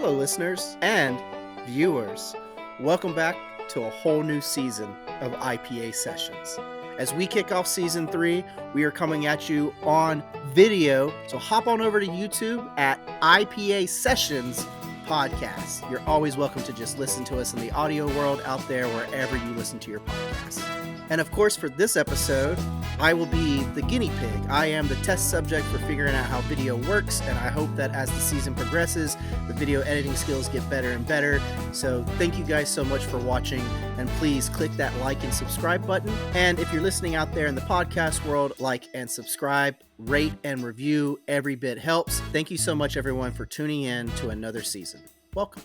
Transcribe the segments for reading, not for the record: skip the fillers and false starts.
Hello, listeners and viewers. Welcome back to a whole new season of IPA Sessions. As we kick off season 3, we are coming at you on video. So hop on over to YouTube at IPA Sessions Podcast. You're always welcome to just listen to us in the audio world out there wherever you listen to your podcasts. And of course, for this episode, I will be the guinea pig. I am the test subject for figuring out how video works, and I hope that as the season progresses, the video editing skills get better and better. So thank you guys so much for watching, and please click that like and subscribe button. And if you're listening out there in the podcast world, like and subscribe, rate and review. Every bit helps. Thank you so much, everyone, for tuning in to another season. Welcome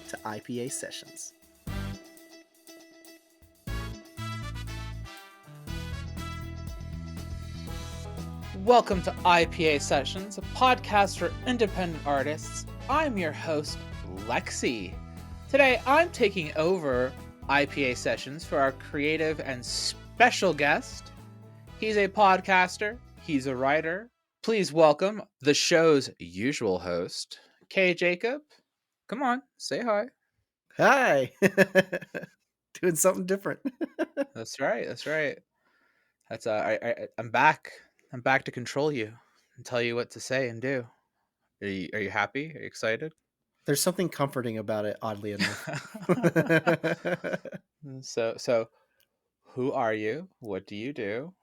to IPA Sessions. Welcome to IPA Sessions, a podcast for independent artists. I'm your host, Lexi. Today, I'm taking over IPA Sessions for our creative and special guest. He's a podcaster, he's a writer. Please welcome the show's usual host, Kay Jacob. Come on, say hi. Hi. Doing something different. That's right. That's I'm back. I'm back to control you and tell you what to say and do. Are you happy? Are you excited? There's something comforting about it, oddly enough. So who are you? What do you do?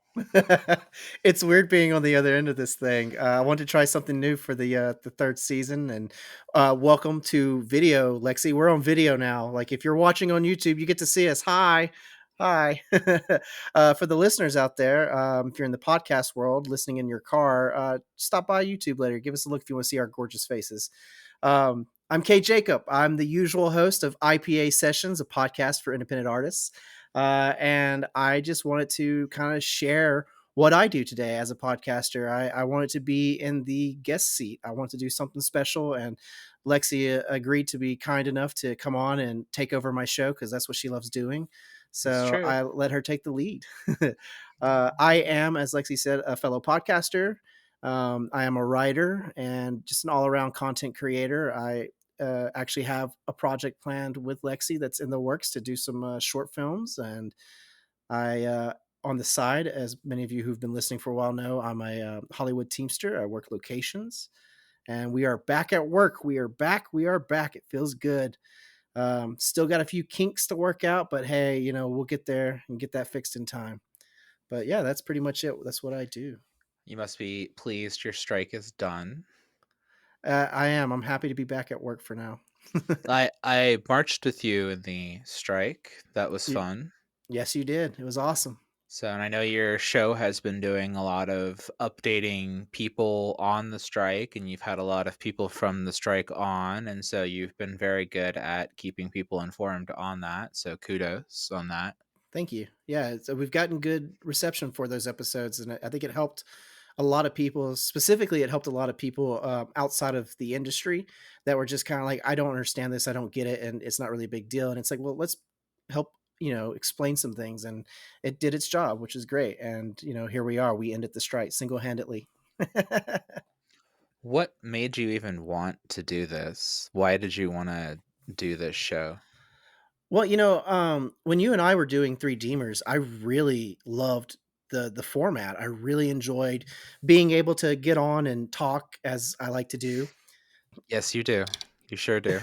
It's weird being on the other end of this thing. I want to try something new for the third season, and welcome to video, Lexi. We're on video now. Like if you're watching on YouTube, you get to see us. Hi. For the listeners out there, if you're in the podcast world, listening in your car, stop by YouTube later. Give us a look if you want to see our gorgeous faces. I'm Kay Jacob. I'm the usual host of IPA Sessions, a podcast for independent artists. And I just wanted to kind of share what I do today as a podcaster. I wanted to be in the guest seat. I want to do something special. And Lexi agreed to be kind enough to come on and take over my show because that's what she loves doing. So I let her take the lead. I am, as Lexi said, a fellow podcaster. I am a writer and just an all-around content creator. I actually have a project planned with Lexi that's in the works to do some short films. And I, on the side, as many of you who've been listening for a while know, I'm a Hollywood Teamster. I work locations. And we are back at work. We are back. It feels good. Still got a few kinks to work out, but hey, we'll get there and get that fixed in time. But yeah, that's pretty much it. That's what I do. You must be pleased your strike is done. I am. I'm happy to be back at work for now. I marched with you in the strike. That was fun. Yes, you did. It was awesome. So, and I know your show has been doing a lot of updating people on the strike, and you've had a lot of people from the strike on, and so you've been very good at keeping people informed on that. So kudos on that. Thank you. Yeah, so we've gotten good reception for those episodes, and I think it helped a lot of people. Specifically, it helped a lot of people outside of the industry that were just kind of like, I don't understand this, I don't get it, and it's not really a big deal. And it's like, well, let's help explain some things, and it did its job, which is great. And here we are. We ended the strike single-handedly. What made you even want to do this? Why did you want to do this show? Well, when you and I were doing Three Deemers, I really loved the format. I really enjoyed being able to get on and talk as I like to do. Yes, you do. You sure do.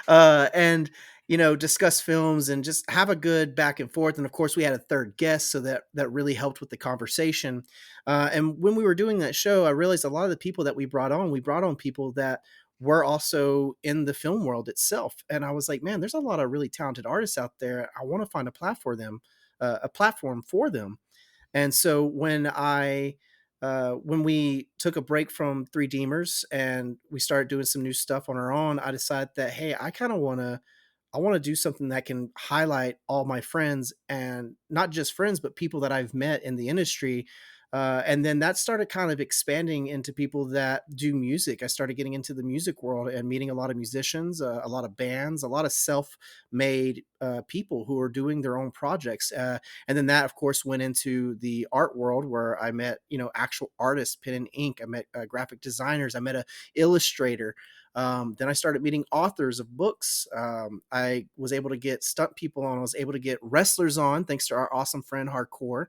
And discuss films and just have a good back and forth. And of course, we had a third guest, so that really helped with the conversation. And when we were doing that show, I realized a lot of the people that we brought on people that were also in the film world itself. And I was like, man, there's a lot of really talented artists out there. I want to find a platform for them. And so when we took a break from Three Deemers and we started doing some new stuff on our own, I decided that, hey, I want to do something that can highlight all my friends, and not just friends, but people that I've met in the industry, And then that started kind of expanding into people that do music. I started getting into the music world and meeting a lot of musicians, a lot of bands, a lot of self-made people who are doing their own projects. And then that, of course, went into the art world where I met, actual artists, pen and ink. I met graphic designers. I met a illustrator. Then I started meeting authors of books. I was able to get stunt people on. I was able to get wrestlers on, thanks to our awesome friend Hardcore.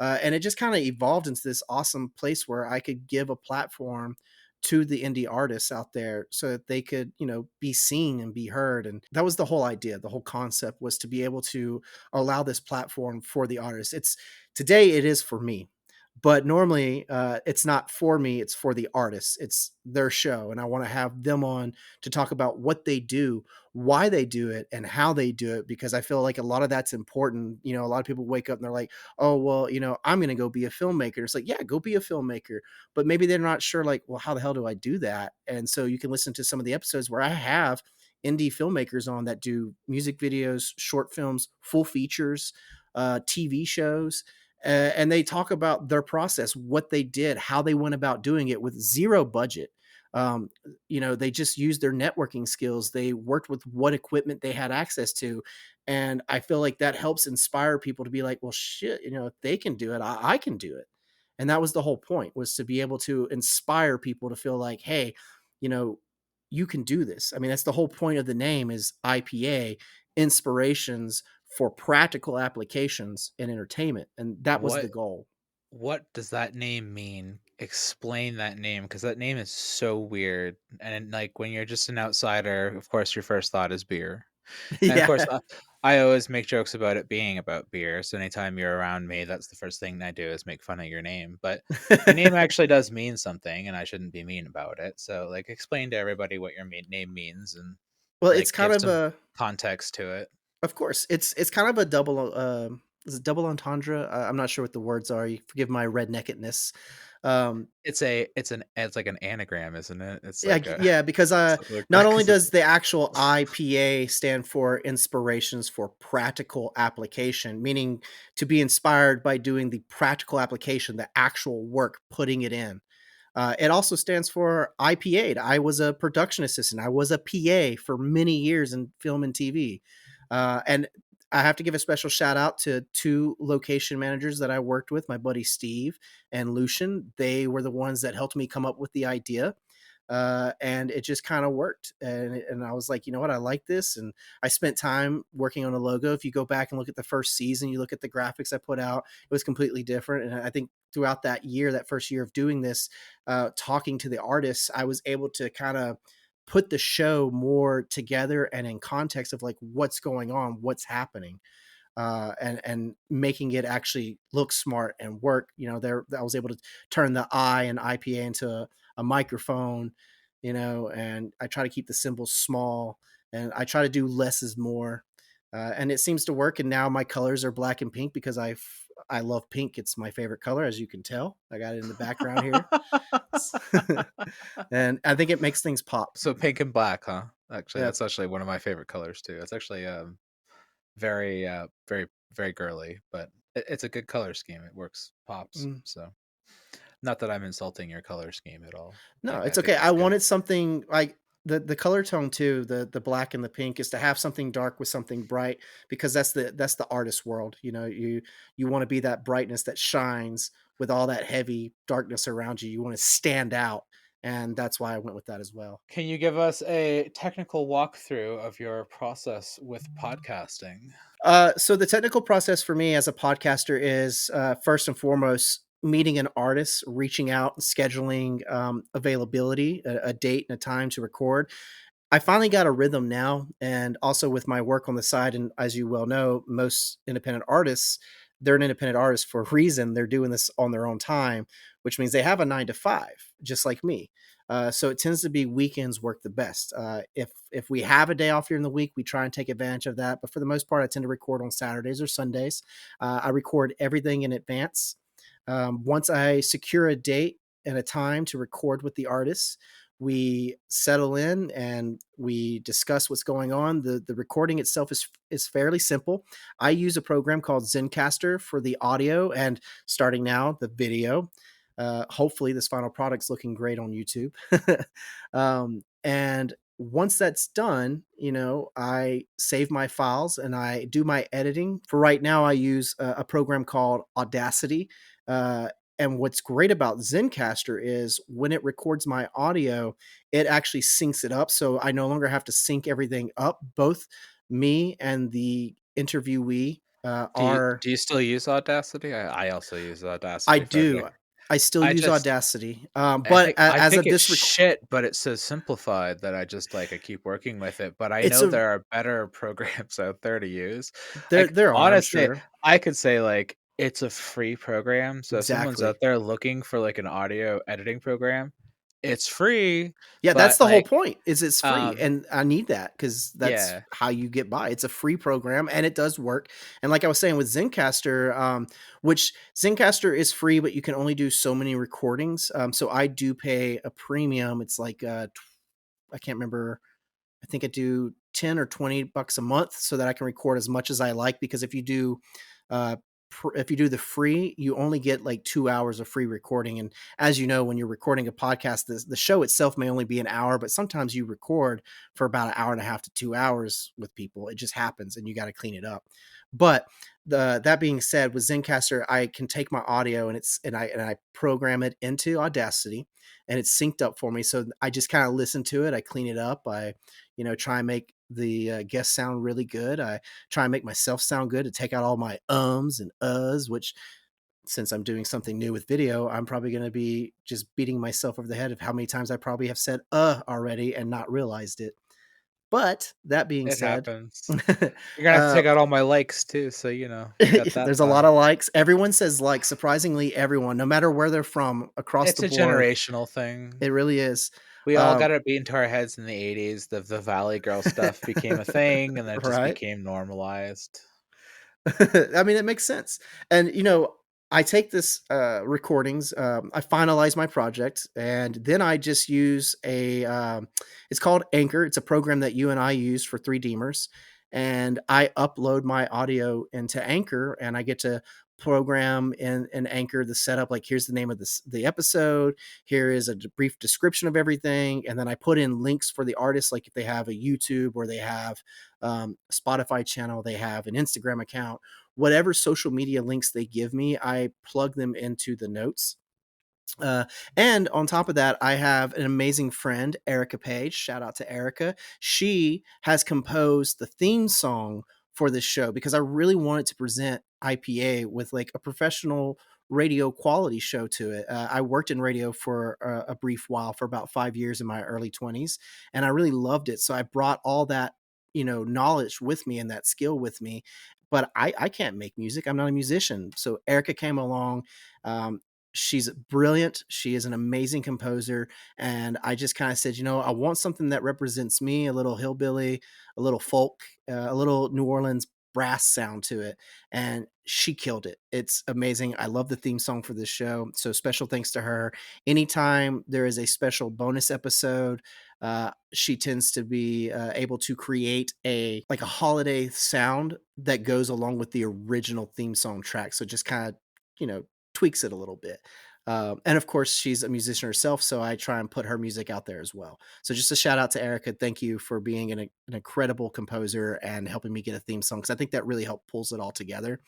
And it just kind of evolved into this awesome place where I could give a platform to the indie artists out there so that they could, be seen and be heard. And that was the whole idea. The whole concept was to be able to allow this platform for the artists. It's today it is for me, but normally it's not for me, it's for the artists. It's their show, and I want to have them on to talk about what they do, why they do it, and how they do it, because I feel like a lot of that's important. A lot of people wake up and they're like, oh well, I'm going to go be a filmmaker. It's like, yeah, go be a filmmaker, but maybe they're not sure, like, well, how the hell do I do that? And so you can listen to some of the episodes where I have indie filmmakers on that do music videos, short films, full features, TV shows, and they talk about their process, what they did, how they went about doing it with zero budget. Um, they just used their networking skills. They worked with what equipment they had access to. And I feel like that helps inspire people to be like, well, shit, if they can do it, I can do it. And that was the whole point, was to be able to inspire people to feel like, hey, you know, you can do this. I mean, that's the whole point of the name, is IPA, inspirations for practical applications in entertainment. And that was the What goal. what does that name mean? Explain that name, because that name is so weird. And like when you're just an outsider, of course your first thought is beer. And of course Yeah. I always make jokes about it being about beer. So anytime you're around me, that's the first thing I do is make fun of your name. But your name actually does mean something, and I shouldn't be mean about it. So like explain to everybody what your name means and Well, it's like kind give of some a, context to it. of course, it's kind of a double, is it double entendre? I'm not sure what the words are. You forgive my redneckedness. Um, It's like an anagram, isn't it? It's Yeah, like a yeah, because something like not that only because does the actual IPA stand for inspirations for practical application, meaning to be inspired by doing the practical application, the actual work, putting it in. It also stands for IPA. I was a production assistant. I was a PA for many years in film and TV. And I have to give a special shout out to two location managers that I worked with, my buddy Steve and Lucian. They were the ones that helped me come up with the idea. And it just kind of worked. And I was like, you know what, I like this. And I spent time working on a logo. If you go back and look at the first season, you look at the graphics I put out, it was completely different. And I think throughout that year, that first year of doing this, talking to the artists, I was able to kind of put the show more together and in context of like what's going on, what's happening, and making it actually look smart and work. There I was able to turn the I and IPA into a microphone, and I try to keep the symbols small, and I try to do less is more. And it seems to work. And now my colors are black and pink because I love pink. It's my favorite color, as you can tell. I got it in the background here. And I think it makes things pop. So pink and black, huh? Actually, Yeah. that's actually one of my favorite colors too. It's actually very very girly, but it's a good color scheme. It works pops. Mm. So not that I'm insulting your color scheme at all. No, Like I it's think okay. I it's good. wanted something like the color tone too, the black and the pink, is to have something dark with something bright, because that's the artist world. You want to be that brightness that shines with all that heavy darkness around you. You want to stand out, and that's why I went with that as well. Can you give us a technical walkthrough of your process with podcasting? So the technical process for me as a podcaster is, first and foremost, meeting an artist, reaching out, scheduling availability, a date and a time to record. I finally got a rhythm now, and also with my work on the side, and as you well know, most independent artists, they're an independent artist for a reason. They're doing this on their own time, which means they have a 9 to 5, just like me. So it tends to be weekends work the best. If we have a day off here in the week, we try and take advantage of that. But for the most part, I tend to record on Saturdays or Sundays. I record everything in advance. Once I secure a date and a time to record with the artist, we settle in and we discuss what's going on. The recording itself is fairly simple. I use a program called Zencaster for the audio and starting now the video. Hopefully, this final product's looking great on YouTube. And once that's done, I save my files and I do my editing. For right now, I use a program called Audacity. Uh, and what's great about Zencaster is when it records my audio, it actually syncs it up. So I no longer have to sync everything up. Both me and the interviewee Do you are. do you still use Audacity? I also use I Audacity for do. editing. I still I use just Audacity, I but think I as think of it's this shit, but it's so simplified that I just, like, I keep working with it, but I it's know a there are better programs out there to use. there Like, there are, I'm honestly, sure. I could say, like, it's a free program, so if someone's out Exactly. there looking for, like, an audio editing program, it's free, Yeah, that's but, the whole like, point, is it's free, um and I need that because that's yeah, how you get by. It's a free program, and it does work, and like I was saying with Zencastr, which Zencastr is free, but you can only do so many recordings, so I do pay a premium. It's like, I can't remember. I think I do 10 or $20 a month so that I can record as much as I like, because uh, if you do the free, you only get like 2 hours of free recording. And as you know, when you're recording a podcast, the show itself may only be an hour, but sometimes you record for about an hour and a half to 2 hours with people. It just happens and you got to clean it up. But that being said, with Zencaster, I can take my audio and I program it into Audacity, and it's synced up for me. So I just kind of listen to it. I clean it up. I try and make the guests sound really good. I try and make myself sound good to take out all my ums and uhs, which, since I'm doing something new with video, I'm probably going to be just beating myself over the head of how many times I probably have said already and not realized it. But that being it said, happens. You're gonna have to uh, take out all my likes too, so, you got that there's a lot done. of likes. Everyone says like, surprisingly, everyone, no matter where they're from, across It's the a board, generational thing. it really is. We all Um, got it beat into our heads in the '80s. The Valley Girl stuff became a thing, and then it just right? became normalized. I mean, it makes sense. And I take this recordings, I finalize my project, and then I just use it's called Anchor. It's a program that you and I use for 3Dmers, and I upload my audio into Anchor, and I get to program in Anchor the setup. Like, here's the name of the episode. Here is a brief description of everything, and then I put in links for the artists, like if they have a YouTube or they have a Spotify channel, they have an Instagram account, whatever social media links they give me, I plug them into the notes. Uh, and on top of that, I have an amazing friend, Erica Page. Shout out to Erica. She has composed the theme song for this show because I really wanted to present IPA with like a professional radio quality show to it. I worked in radio for a brief while, for about 5 years in my early 20s, and I really loved it. So I brought all that knowledge with me and that skill with me. But I can't make music. I'm not a musician. So Erica came along. Um, she's brilliant. She is an amazing composer. And I just kind of said, I want something that represents me, a little hillbilly, a little folk, a little New Orleans brass sound to it. And she killed it. It's amazing. I love the theme song for this show. So special thanks to her. Anytime there is a special bonus episode, she tends to be able to create a holiday sound that goes along with the original theme song track. So just kind of, tweaks it a little bit. And of course, she's a musician herself, so I try and put her music out there as well. So just a shout out to Erica. Thank you for being an incredible composer and helping me get a theme song, because I think that really helped pulls it all together.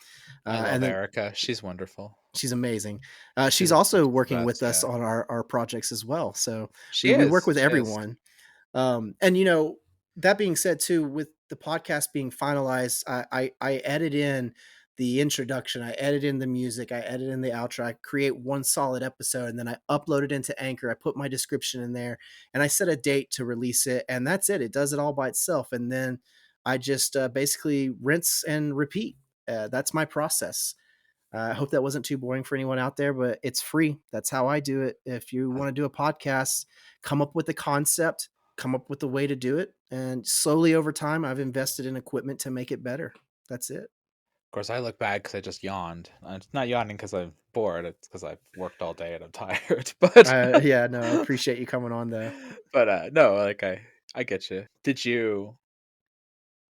I love And then Erica. She's wonderful. she's amazing. She's She's a also she's the working with best, us yeah. on our projects as well. So She we work is, with she is. everyone. And that being said, too, with the podcast being finalized, I edit in the introduction, I edit in the music, I edit in the outro, I create one solid episode, and then I upload it into Anchor. I put my description in there, and I set a date to release it, and that's it. It does it all by itself, and then I just basically rinse and repeat. That's my process. I hope that wasn't too boring for anyone out there, but it's free. That's how I do it. If you want to do a podcast, come up with the concept, come up with the way to do it. And slowly over time, I've invested in equipment to make it better. That's it. course, I look bad because I just yawned. I'm not yawning because I'm bored. It's because I've worked all day and I'm tired. But Yeah, no, I appreciate you coming on though. no, like I get you. Did you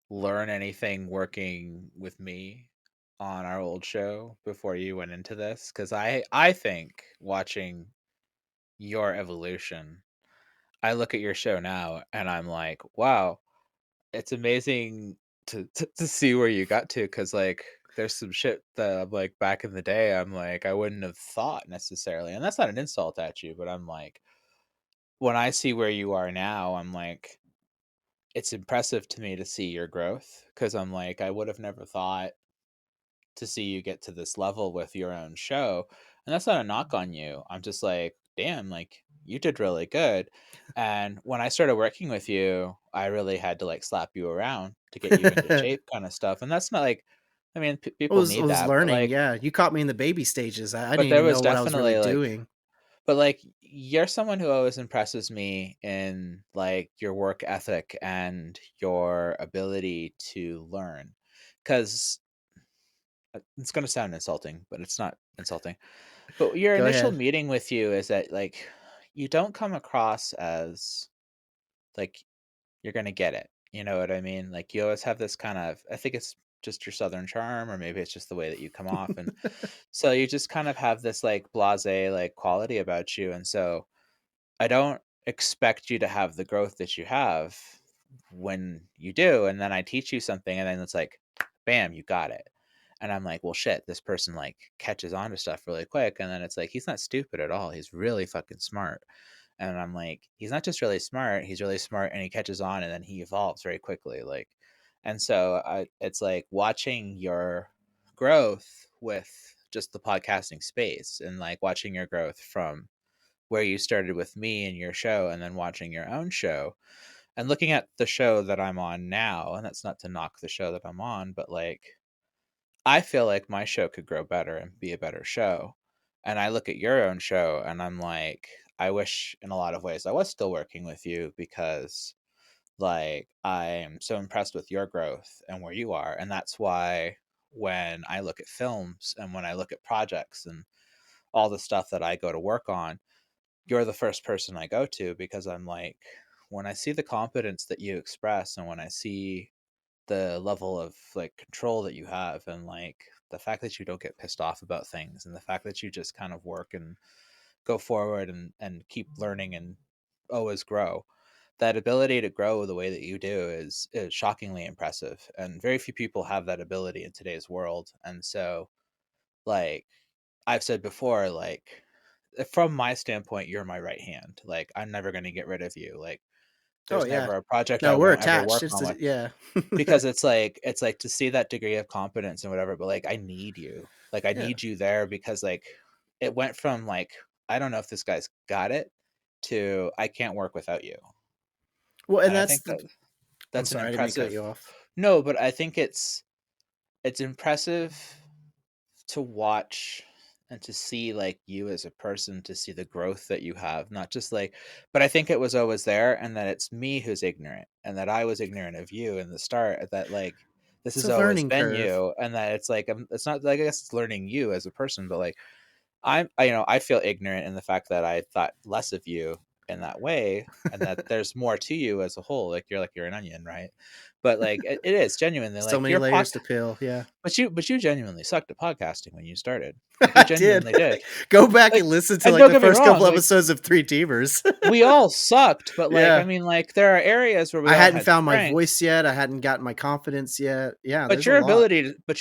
learn anything working with me on our old show before you went into this? Because I think watching your evolution, I look at your show now and I'm like, wow, it's amazing to see where you got to. Because like there's some shit that I'm like back in the day, I'm like, I wouldn't have thought necessarily. And that's not an insult at you, but I'm like, when I see where you are now, I'm like, it's impressive to me to see your growth because I'm like, I would have never thought to see you get to this level with your own show. And that's not a knock on you. I'm just like, damn, like you did really good. And when I started working with you, I really had to like slap you around to get you into I shape kind of stuff. And that's not like, I mean, people was need was that, learning, yeah. You caught me in the baby stages. I but didn't there even was know what I was really definitely like, doing. but like you're someone who always impresses me in like your work ethic and your ability to learn. Cause it's going to sound insulting, but it's not insulting. But your Go initial ahead. meeting with you is that like you don't come across as like you're gonna get it. You know what I mean? Like you always have this kind of, I think it's just your southern charm, or maybe it's just the way that you come off. And so you just kind of have this like blase like quality about you. And so I don't expect you to have the growth that you have when you do. And then I teach you something and then it's like, bam, you got it. And I'm like, well, shit, this person like catches on to stuff really quick. And then it's like, he's not stupid at all. He's really fucking smart. And I'm like, he's not just really smart, he's really smart and he catches on and then he evolves very quickly. Like, and so it's like watching your growth with just the podcasting space and like watching your growth from where you started with me and your show and then watching your own show and looking at the show that I'm on now. And that's not to knock the show that I'm on, but like, I feel like my show could grow better and be a better show. And I look at your own show and I'm like, I wish in a lot of ways I was still working with you because like I am so impressed with your growth and where you are. And that's why when I look at films and when I look at projects and all the stuff that I go to work on, you're the first person I go to because I'm like, when I see the confidence that you express and when I see the level of like control that you have and like the fact that you don't get pissed off about things and the fact that you just kind of work and go forward and keep learning and always grow, that ability to grow the way that you do is shockingly impressive and very few people have that ability in today's world. And so like I've said before, like from my standpoint you're my right hand. Like I'm never going to get rid of you. Like Oh, there's yeah. never a project I No, we're won't ever attached. work It's on with, the yeah. because it's like to see that degree of confidence and whatever, but like I need you. Like I Yeah. need you there because like it went from like I don't know if this guy's got it to I can't work without you. Well, and And I that's think the that I'm that's an sorry, I didn't mean to cut impressive. you off. No, but I think it's impressive to watch and to see like you as a person, to see the growth that you have, not just like, but I think it was always there and that it's me who's ignorant and that I was ignorant of you in the start, that like this It's has a always learning been curve. you and that it's like it's not like, I guess it's learning you as a person, but like you know, I feel ignorant in the fact that I thought less of you in that way and that there's more to you as a whole. Like you're an onion, right? But like it is genuinely So like many your layers to peel, yeah. but you genuinely sucked at podcasting when you started. Like you I did. genuinely did. Go back Like, and listen to, and like, don't the get me first wrong, couple like episodes of Three Teamers. we all sucked, but like I Yeah. mean, like there are areas where we I all hadn't had found my strengths. voice yet, I hadn't gotten my confidence yet. Yeah, But there's a lot.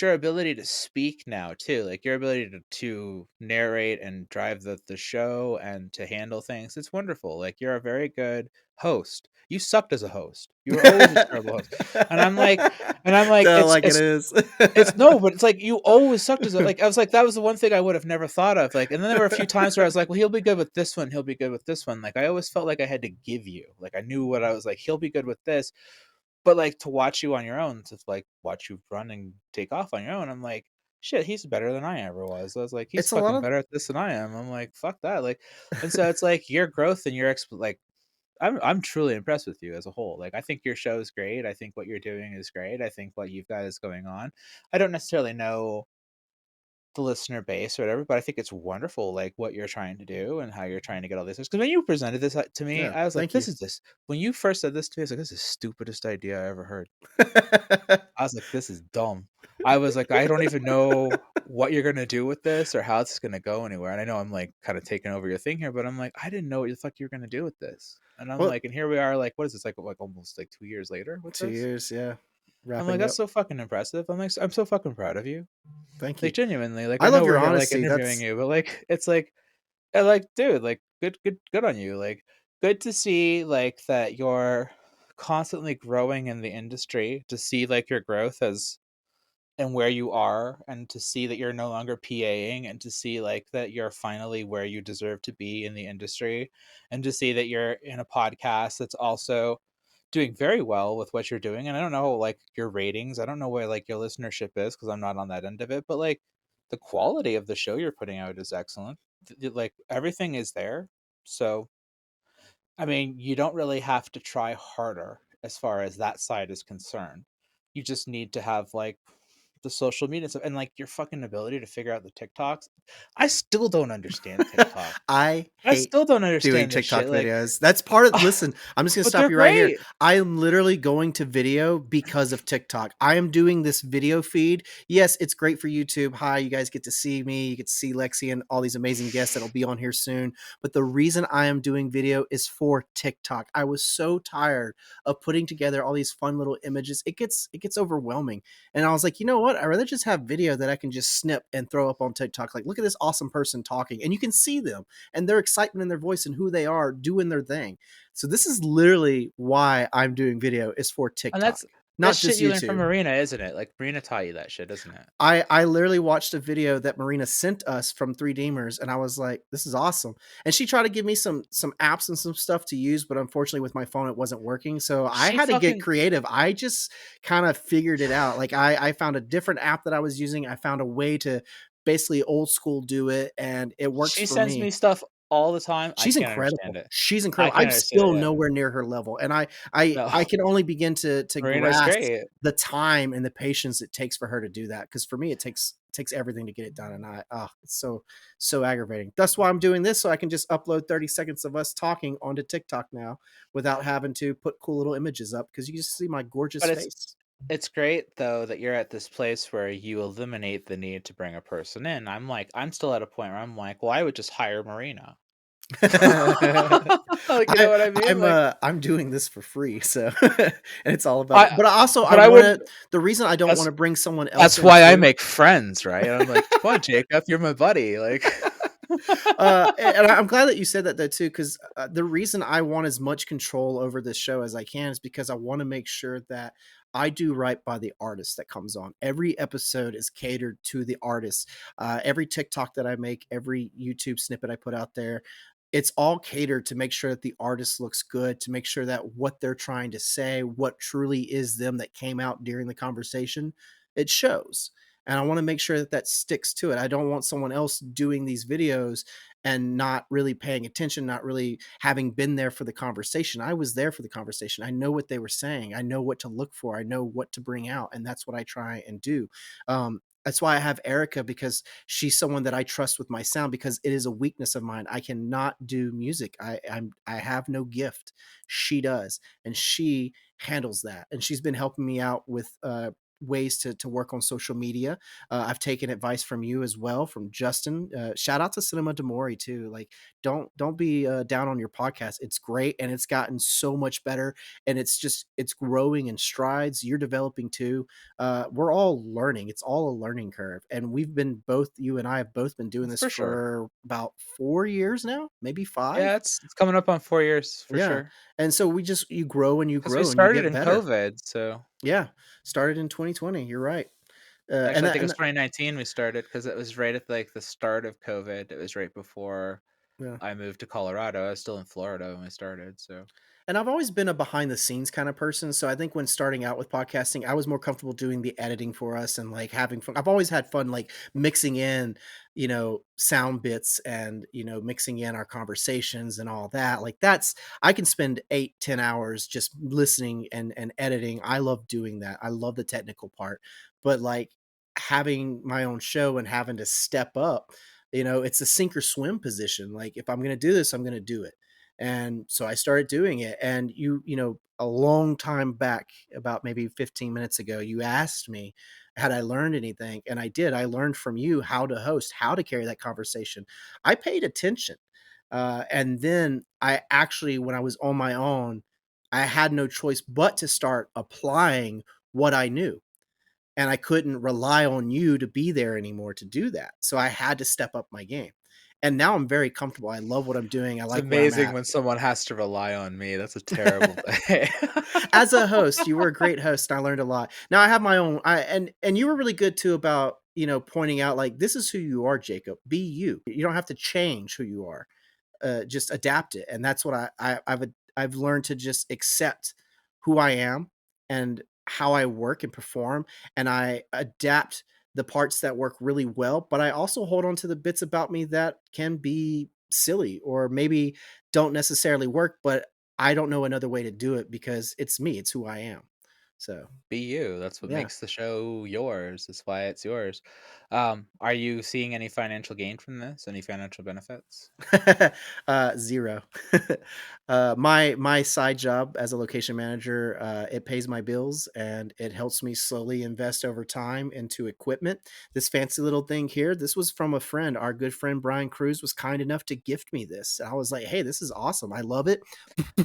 your ability to speak now too, like your ability to narrate and drive the show and to handle things, it's wonderful. Like you're a very good host. You sucked as a host. You were always a terrible host. And I'm like, No, like it is. it's no, but it's like you always sucked as a, like I was like that was the one thing I would have never thought of. Like, and then there were a few times where I was like, well, he'll be good with this one. He'll be good with this one. Like I always felt like I had to give you. Like I knew what I was like. He'll be good with this, but like to watch you on your own, to like watch you run and take off on your own, I'm like, shit, he's better than I ever was. I was like, he's It's a lot fucking of better at this than I am. I'm like, fuck that. Like, and so it's like your growth and your like I'm truly impressed with you as a whole. Like, I think your show is great. I think what you're doing is great. I think what you've got is going on. I don't necessarily know the listener base or whatever, but I think it's wonderful, like, what you're trying to do and how you're trying to get all this. Because when you presented this, to me, Yeah, I was like, thank you. "This is this." When you first said this to me, I was like, "This is the stupidest idea I ever heard." I was like, "This is dumb." I was like, "I don't even know what you're gonna do with this or how this is gonna go anywhere." And I know I'm, like, kinda taking over your thing here, but I'm like, "I didn't know what the fuck you were gonna do with this." And I'm Well, like, and here we are, like, what is this, like, almost, like, 2 years later with 2 this? years, yeah, I'm like, wrapping "That's up. so fucking impressive." I'm like, "I'm so fucking proud of you." Thank you. Like, genuinely, like, I I know love we're your here, like, honesty, interviewing that's you, but, like, it's like, like, dude, like, good on you. Like, good to see, like, that you're constantly growing in the industry, to see, like, your growth as and where you are, and to see that you're no longer PAing, and to see, like, that you're finally where you deserve to be in the industry, and to see that you're in a podcast that's also doing very well with what you're doing. And I don't know, like, your ratings. I don't know where, like, your listenership is, because I'm not on that end of it, but, like, the quality of the show you're putting out is excellent. Like, everything is there. So, I mean, you don't really have to try harder as far as that side is concerned. You just need to have, like, the social media stuff, and, like, your fucking ability to figure out the TikToks. I still don't understand TikTok. I I hate still don't doing understand this shit, TikTok like, videos. That's part of listen, I'm just gonna but stop they're you right here. great. I am literally going to video because of TikTok. I am doing this video feed. Yes, it's great for YouTube. Hi, you guys get to see me. You get to see Lexi and all these amazing guests that'll be on here soon. But the reason I am doing video is for TikTok. I was so tired of putting together all these fun little images. It gets overwhelming. And I was like, you know what? I'd rather just have video that I can just snip and throw up on TikTok. Like, look at this awesome person talking. And you can see them and their excitement in their voice and who they are doing their thing. So this is literally why I'm doing video is for And TikTok, that's not shit just you learned from YouTube. Marina, isn't it? Like, Marina taught you that shit, isn't it? I literally watched a video that Marina sent us from 3Demers, and I was like, "This is awesome." And she tried to give me some apps and some stuff to use, but unfortunately with my phone it wasn't working. So I She had to get fucking creative. I just kind of figured it out. Like I found a different app that I was using. I found a way to basically old school do it, and it works she for sends me. me stuff all the time. I She's can't understand incredible. it. She's I incredible. can't I'm understand it, still yeah. nowhere near her level, and I No. can only begin to Marina's grasp great. the time and the patience it takes for her to do that. Because for me, it takes everything to get it done, and it's so aggravating. That's why I'm doing this, so I can just upload 30 seconds of us talking onto TikTok now without having to put cool little images up because you just see my gorgeous But it's face. it's great though that you're at this place where you eliminate the need to bring a person in. I'm still at a point where I'm like, "Well, I would just hire Marina." Like, you know what I mean? Like, I'm doing this for free, so and it's all about I but also I but I wanna wouldn't the reason I don't that's wanna bring someone else that's in why I too. make friends, right? And I'm like, "Come on, Jacob, you're my buddy." Like, And I'm glad that you said that though too, because the reason I want as much control over this show as I can is because I want to make sure that I do right by the artist that comes on. Every episode is catered to the artist. Every TikTok that I make, every YouTube snippet I put out there, it's all catered to make sure that the artist looks good, to make sure that what they're trying to say, what truly is them that came out during the conversation, it shows. And I want to make sure that that sticks to it. I don't want someone else doing these videos and not really paying attention, not really having been there for the conversation. I was there for the conversation. I know what they were saying. I know what to look for. I know what to bring out, and that's what I try and do. That's why I have Erica because she's someone that I trust with my sound because it is a weakness of mine. I cannot do music. I have no gift. She does, and she handles that. And she's been helping me out with ways to work on social media. I've taken advice from you as well, from Justin. Shout out to Cinema Demori too. Like, don't be down on your podcast. It's great and it's gotten so much better, and it's growing in strides. You're developing too. We're all learning. It's all a learning curve, and we've been both you and I have both been doing this for sure. for about 4 years now, maybe Yeah, 5. it's coming up on 4 years for Yeah, sure. and so we just you grow and you Because we grow and you started get in better. COVID, so Yeah, started in 2020. You're right. actually, I think it was 2019 we started, because it was right at, like, the start of COVID. It was right before yeah. I moved to Colorado. I was still in Florida when we started, so And I've always been a behind the scenes kind of person. So I think when starting out with podcasting, I was more comfortable doing the editing for us and like having fun. I've always had fun like mixing in, sound bits and, mixing in our conversations and all that. Like that's I can spend 8, 10 hours just listening and editing. I love doing that. I love the technical part. But like having my own show and having to step up, it's a sink or swim position. Like if I'm gonna do this, I'm gonna do it. And so I started doing it. And a long time back, about maybe 15 minutes ago, you asked me, had I learned anything? And I did. I learned from you how to host, how to carry that conversation. I paid attention. And then I actually, when I was on my own, I had no choice but to start applying what I knew. And I couldn't rely on you to be there anymore to do that. So I had to step up my game. And now I'm very comfortable. I love what I'm doing. I It's like where I'm amazing at. when someone has to rely on me. That's a terrible thing. As a host, you were a great host, and I learned a lot. Now I have my own and you were really good too about, pointing out like, "This is who you are, Jacob. Be you. You don't have to change who you are. Just adapt it." And that's what I've learned to just accept who I am and how I work and perform, and I adapt the parts that work really well, but I also hold on to the bits about me that can be silly or maybe don't necessarily work, but I don't know another way to do it because it's me, it's who I am. So, Be you. That's what yeah. makes the show yours. That's why it's yours. Are you seeing any financial gain from this? Any financial benefits? 0. My side job as a location manager, it pays my bills and it helps me slowly invest over time into equipment. This fancy little thing here, this was from a friend. Our good friend Brian Cruz was kind enough to gift me this. I was like, "Hey, this is awesome. I love it."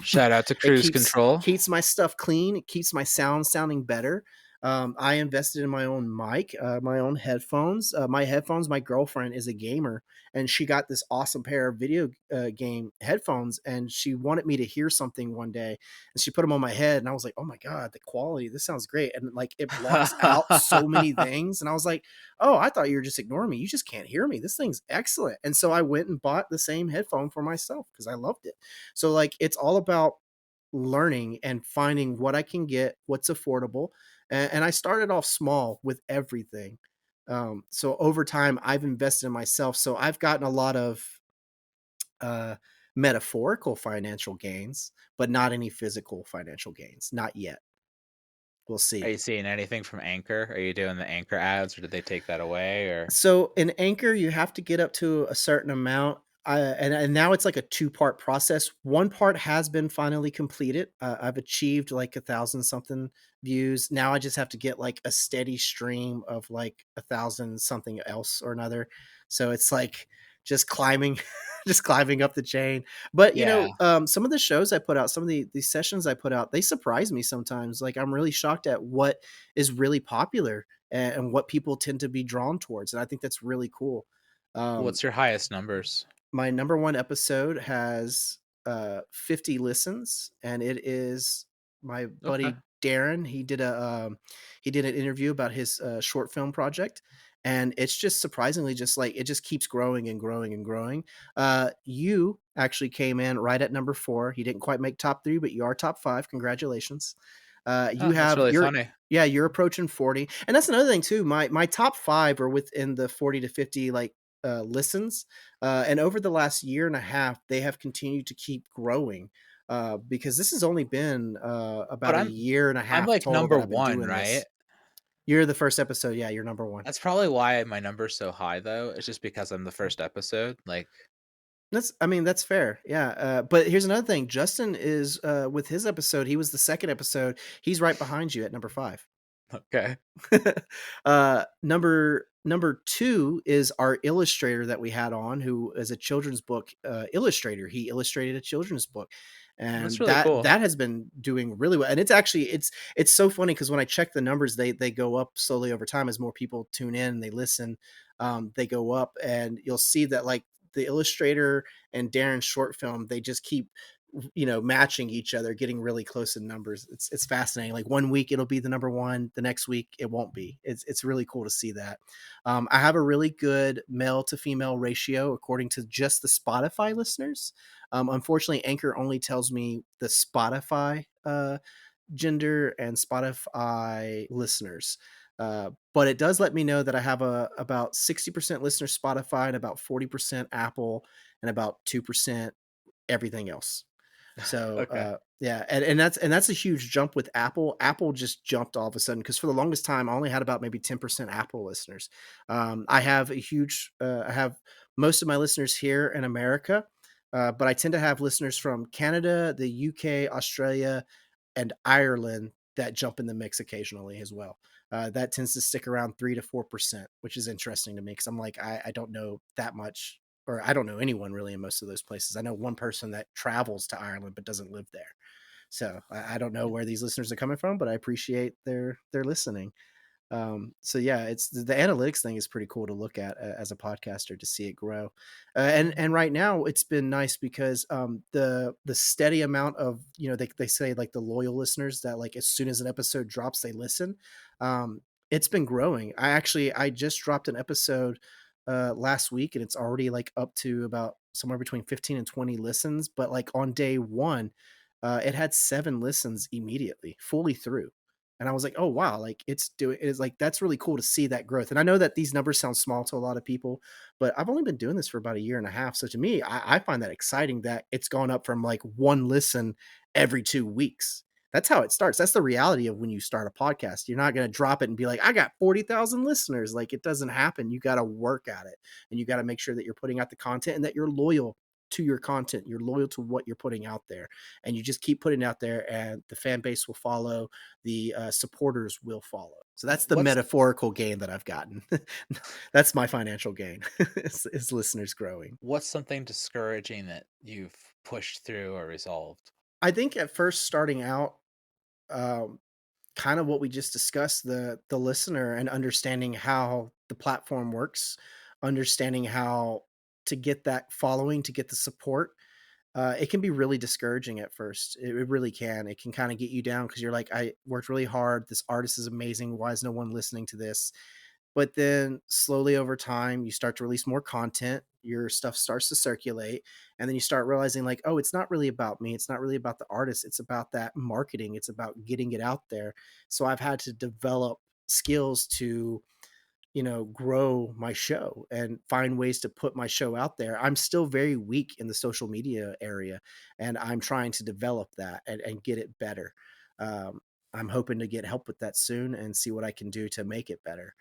Shout out to It cruise keeps control. keeps my stuff clean. It keeps my sound sounding better. I invested in my own mic, my own headphones. My headphones. My girlfriend is a gamer, and she got this awesome pair of video game headphones, and she wanted me to hear something one day, and she put them on my head, and I was like, "Oh my god, the quality! This sounds great!" And like it blocks out so many things, and I was like, "Oh, I thought you were just ignoring me. You just can't hear me. This thing's excellent." And so I went and bought the same headphone for myself because I loved it. So like it's all about learning and finding what I can get, what's affordable. And I started off small with everything. So over time, I've invested in myself. So I've gotten a lot of uh, metaphorical financial gains, but not any physical financial gains. Not yet. We'll Are see. you seeing anything from Anchor? Are you doing the Anchor ads, or did they take that away? Or So in Anchor, you have to get up to a certain amount. And now it's like a two-part process. One part has been finally completed. I've achieved like 1,000 something views. Now I just have to get like a steady stream of like 1,000 something else or another. So it's like just climbing, just climbing up the chain. But yeah, some of the shows I put out, some of these sessions I put out, they surprise me sometimes. Like I'm really shocked at what is really popular and what people tend to be drawn towards. And I think that's really cool. Um, what's your highest numbers? my number one episode has 50 listens, and it is my Okay, buddy Darren. He did an interview about his short film project, and it's just surprisingly just like it just keeps growing and growing and growing. You actually came in right at number 4. He didn't quite make top 3, but you are top 5. Congratulations. You oh, that's have really you're funny. Yeah, you're approaching 40. And that's another thing too. My top 5 are within the 40 to 50 like listens. And over the last year and a half, they have continued to keep growing. Because this has only been But about a year and a I'm half like total that number I've been one, doing right? this. You're the first episode. Yeah, you're number one. That's probably why my number's so high, though. It's just because I'm the first episode. Like, I mean, that's fair. Yeah. But here's another thing. Justin is with his episode. He was the second episode. He's right behind you at number 5. okay, Number 2 is our illustrator that we had on, who is a children's book illustrator. He illustrated a children's book, that's and really that cool. that has been doing really well. And it's actually it's so funny because when I check the numbers, they go up slowly over time as more people tune in and they listen. They go up, and you'll see that like the illustrator and Darren's short film, they just keep matching each other, getting really close in numbers. It's fascinating. Like one week it'll be the number one, the next week it won't be. It's really cool to see that. I have a really good male to female ratio according to just the Spotify listeners. Unfortunately, Anchor only tells me the Spotify gender and Spotify listeners. But it does let me know that I have about 60% listeners Spotify and about 40% Apple and about 2% everything else. So, Okay. yeah, and that's a huge jump with Apple. Apple just jumped all of a sudden because for the longest time, I only had about maybe 10% Apple listeners. I have most of my listeners here in America, but I tend to have listeners from Canada, the UK, Australia, and Ireland that jump in the mix occasionally as well. That tends to stick around 3 to 4%, which is interesting to me because I'm like, I don't know that much, or I don't know anyone really in most of those places. I know one person that travels to Ireland but doesn't live there. So I don't know where these listeners are coming from, but I appreciate their listening. So yeah, it's the analytics thing is pretty cool to look at as a podcaster to see it grow. And right now it's been nice because the steady amount of they say like the loyal listeners that like as soon as an episode drops they listen. It's been growing. I just dropped an episode last week and it's already like up to about somewhere between 15 and 20 listens. But like on day one, it had 7 listens immediately, fully through. And I was like, "Oh, wow, like, it's like, that's really cool to see that growth." And I know that these numbers sound small to a lot of people, but I've only been doing this for about a year and a half. So to me, I find that exciting that it's gone up from like 1 listen every 2 weeks. That's how it starts. That's the reality of when you start a podcast. You're not gonna drop it and be like, "I got 40,000 listeners." Like, it doesn't happen. You gotta work at it, and you gotta make sure that you're putting out the content and that you're loyal to your content. You're loyal to what you're putting out there, and you just keep putting it out there, and the fan base will follow, the supporters will follow. So that's the What's metaphorical gain that I've gotten. That's my financial gain is listeners growing. what's something discouraging that you've pushed through or resolved? I think at first starting out, um, kind of what we just discussed, the listener and understanding how the platform works, understanding how to get that following, to get the support. It can be really discouraging at first. It really can. It can kind of get you down because you're like, I worked really hard. This artist is amazing. Why is no one listening to this? But then slowly over time, you start to release more content. Your stuff starts to circulate. And then you start realizing, like, oh, it's not really about me. It's not really about the artist. It's about that marketing. It's about getting it out there. So I've had to develop skills to grow my show and find ways to put my show out there. I'm still very weak in the social media area, and I'm trying to develop that and get it better. Um, I'm hoping to get help with that soon and see what I can do to make it better.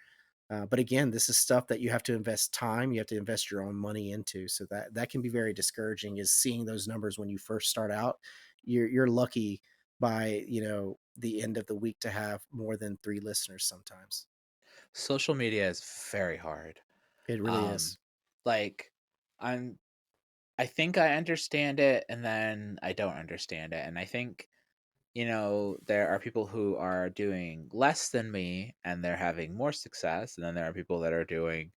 But again, this is stuff that you have to invest time, you have to invest your own money into. So that can be very discouraging. Is seeing those numbers when you first start out. You're lucky by the end of the week to have more than 3 listeners sometimes. Social media is very hard. It really Um, is. like, I'm I think I understand it, and then I don't understand it, and I think, there are people who are doing less than me, and they're having more success, and then there are people that are doing,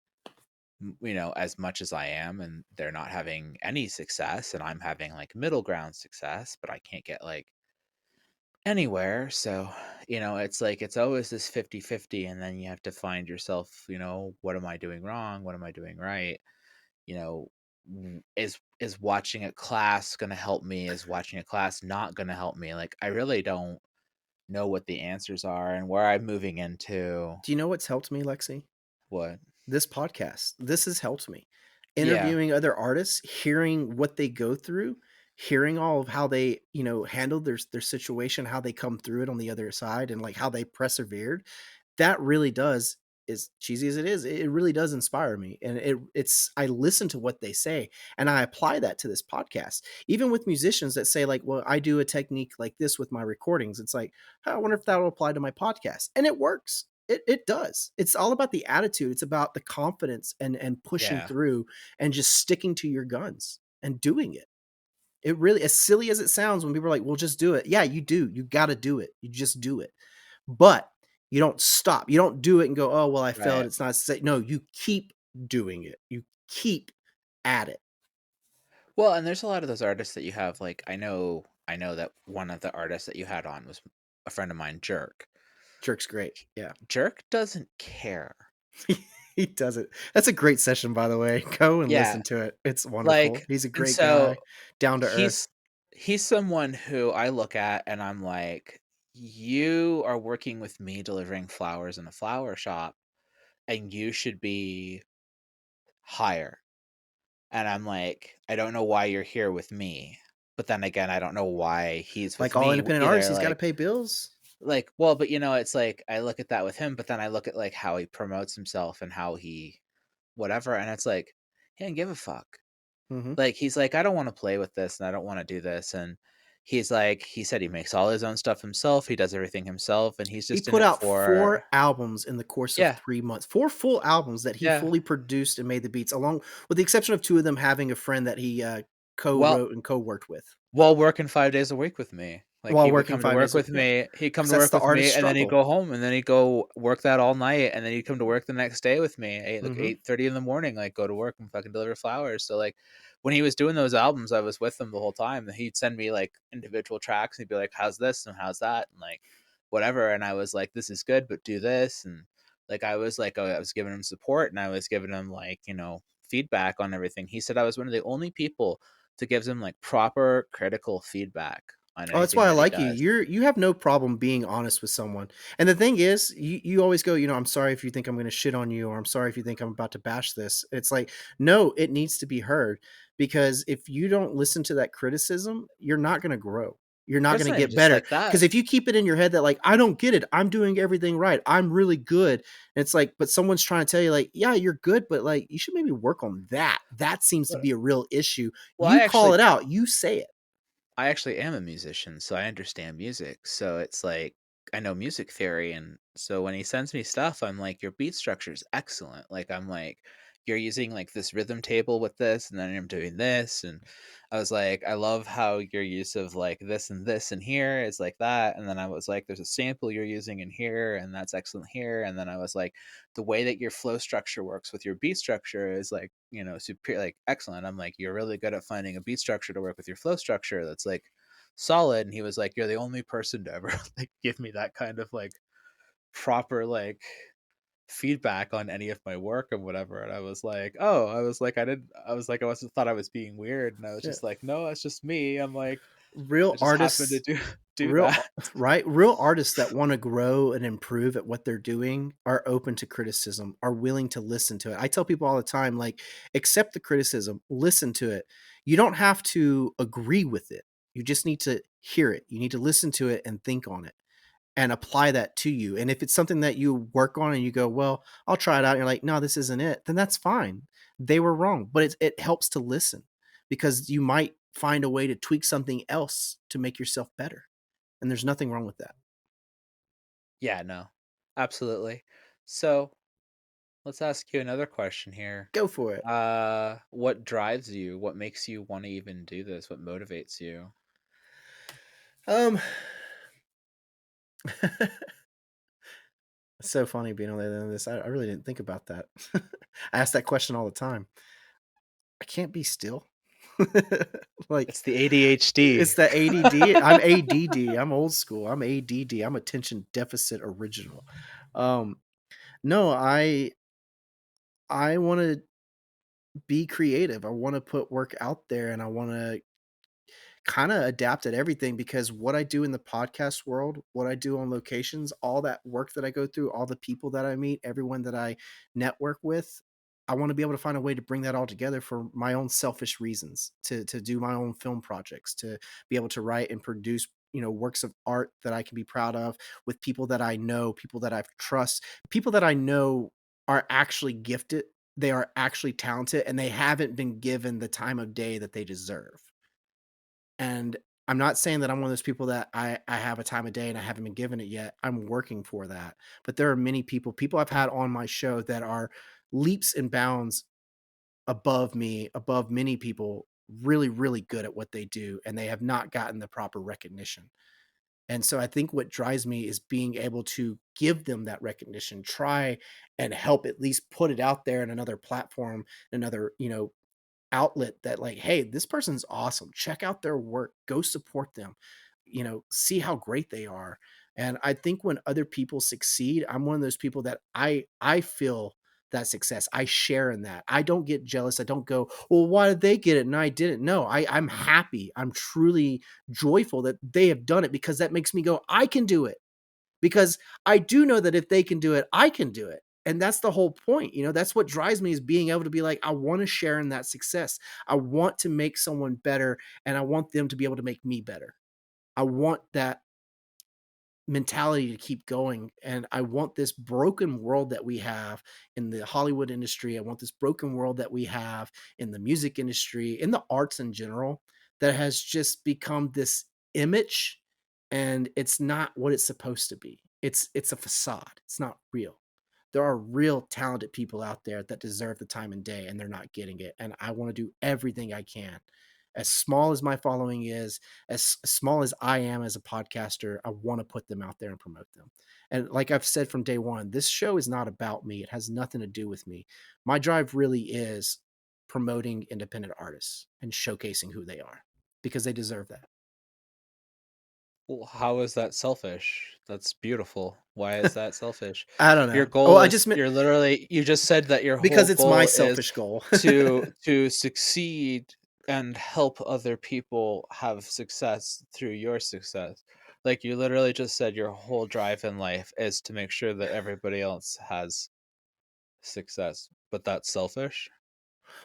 as much as I am, and they're not having any success, and I'm having, like, middle ground success, but I can't get, like, anywhere, so, it's like it's always this 50-50, and then you have to find yourself, "What am I doing wrong? What am I doing right?" You know, is watching a class gonna help me? Is watching a class not gonna help me? Like, I really don't know what the answers are and where I'm moving into. Do you know what's helped me, Lexi? What? This podcast. This has helped me. Yeah, Interviewing other artists, hearing what they go through, hearing all of how they, handled their situation, how they come through it on the other side, and like how they persevered. That really does, as cheesy as it is, it really does inspire me. And it's I listen to what they say and I apply that to this podcast. Even with musicians that say, like, well, I do a technique like this with my recordings. It's like, "Huh, I wonder if that will apply to my podcast." And it works. It does. It's all about the attitude. It's about the confidence and pushing yeah, through and just sticking to your guns and doing it. It really, as silly as it sounds when people are like, "Well, just do it." Yeah, you do. You gotta do it. You just do it. But you don't stop. You don't do it and go, "Oh, well, I failed. right. It's not sa" No, you keep doing it. You keep at it. Well, and there's a lot of those artists that you have, like, I know that one of the artists that you had on was a friend of mine, Jerk. Jerk's great. Yeah. Jerk doesn't care. He does it. That's a great session, by the way. Go and Yeah, listen to it. It's wonderful. like, He's a and great so guy, down to earth. he's someone who I look at and I'm like, "You are working with me delivering flowers in a flower shop, and you should be higher." And I'm like, "I don't know why you're here with me." But then again, I don't know why he's with Like all me independent artists, either, he's gotta pay bills. well, but, it's like, I look at that with him, but then I look at, like, how he promotes himself and how he whatever, and it's like, he didn't give a fuck. Mhm. Like, he's like, "I don't wanna play with this, and I don't wanna do this," and he's like he said he makes all his own stuff himself, he does everything himself, and he's He just in put it out for 4 albums in the course of yeah, 3 months. 4 full albums that he yeah. fully produced and made the beats along with the exception of 2 of them having a friend that he, Well co-wrote and co-worked with, While working 5 days a week with me. Like, while he would working come to 5 work days a with yeah, me he'd come because to that's work the with me, artist's and then he'd struggle. go home, and then he'd go work that all night, and then he'd come to work the next day with me, Mhm. 8:30 in the morning, like, go to work and fucking deliver flowers, so, like, when he was doing those albums, I was with him the whole time, and he'd send me, like, individual tracks, and he'd be like, "How's this, and how's that?" And, like, whatever, and I was like, "This is good, but do this," and, like, I was giving him support, and I was giving him, like, feedback on everything. He said I was one of the only people to gives him, like, proper critical feedback on Oh, that's anything why I that he like you. does. You have no problem being honest with someone. And the thing is, you always go, "I'm sorry if you think I'm gonna shit on you," or "I'm sorry if you think I'm about to bash this." It's like, no, it needs to be heard because if you don't listen to that criticism, you're not gonna grow. You're not But it's gonna not even get just better. like Because that. if you keep it in your head that like, "I don't get it. I'm doing everything right. I'm really good." And it's like, but someone's trying to tell you like, "Yeah, you're good, but like, you should maybe work on that. That seems to Well be a real issue." well, You call it out. You say it. I actually am a musician, so I understand music. So it's like I know music theory, and so when he sends me stuff, I'm like, "Your beat structure is excellent." Like I'm like, "You're using like this rhythm table with this, and then I'm doing this." And I was like, "I love how your use of like this and here is like that." And then I was like, "There's a sample you're using in here, and that's excellent here." And then I was like, "The way that your flow structure works with your beat structure is like super like excellent." I'm like, "You're really good at finding a beat structure to work with your flow structure that's like solid." And he was like, "You're the only person to ever like give me that kind of like proper like feedback on any of my work and whatever." And I was like, "Oh," I was like, I was like, I was thought I was being weird, and I was Yeah. just like, "No, it's just me." I'm like, I Real just happened to artists do real that. a right? Real artists that wanna grow and improve at what they're doing are open to criticism, are willing to listen to it. I tell people all the time, like, accept the criticism, listen to it. You don't have to agree with it. You just need to hear it. You need to listen to it and think on it and apply that to you. And if it's something that you work on and you go, "Well, I'll try it out," and you're like, "No, this isn't it," then that's fine. They were wrong, but it helps to listen because you might find a way to tweak something else to make yourself better, and there's nothing wrong with that. Yeah, no, absolutely. So let's ask you another question here. Go for it. What drives you? What makes you want to even do this? What motivates you? Um, it's so funny being on the other end of this. I really didn't think about that. I ask that question all the time. I can't be still. Like, It's the ADHD. it's the ADD. I'm ADD. I'm old school. I'm ADD. I'm attention deficit original. Um, no, I wanna be creative. I wanna put work out there, and I wanna kinda adapt at everything because what I do in the podcast world, what I do on locations, all that work that I go through, all the people that I meet, everyone that I network with, I wanna be able to find a way to bring that all together for my own selfish reasons, to do my own film projects, to be able to write and produce, works of art that I can be proud of with people that I know, people that I trust, people that I know are actually gifted, they are actually talented, and they haven't been given the time of day that they deserve. And I'm not saying that I'm one of those people that I have a time of day and I haven't been given it yet. I'm working for that. But there are many people I've had on my show that are leaps and bounds above me, above many people, really, really good at what they do, and they have not gotten the proper recognition. And so I think what drives me is being able to give them that recognition, try and help at least put it out there in another platform, another, outlet that like, "Hey, this person's awesome. Check out their work. Go support them. See how great they are." And I think when other people succeed, I'm one of those people that I feel that success. I share in that. I don't get jealous. I don't go, well, why did they get it and I didn't? No, I'm happy. I'm truly joyful that they have done it, because that makes me go, I can do it. Because I do know that if they can do it, I can do it. And that's the whole point. That's what drives me, is being able to be like, I want to share in that success. I want to make someone better, and I want them to be able to make me better. I want that mentality to keep going. And I want this broken world that we have in the Hollywood industry. I want this broken world that we have in the music industry, in the arts in general, that has just become this image, and it's not what it's supposed to be. It's a facade. It's not real. There are real talented people out there that deserve the time and day, and they're not getting it. And I want to do everything I can. As small as my following is, as small as I am as a podcaster, I want to put them out there and promote them. And like I've said from day one, this show is not about me. It has nothing to do with me. My drive really is promoting independent artists and showcasing who they are, because they deserve that. Well, how is that selfish? That's beautiful. Why is that selfish? I don't Your know. Oh, goal I is just meant you're literally you just said that your because whole it's my goal is selfish goal. to succeed and help other people have success through your success. Like you literally just said your whole drive in life is to make sure that everybody else has success. But that's selfish.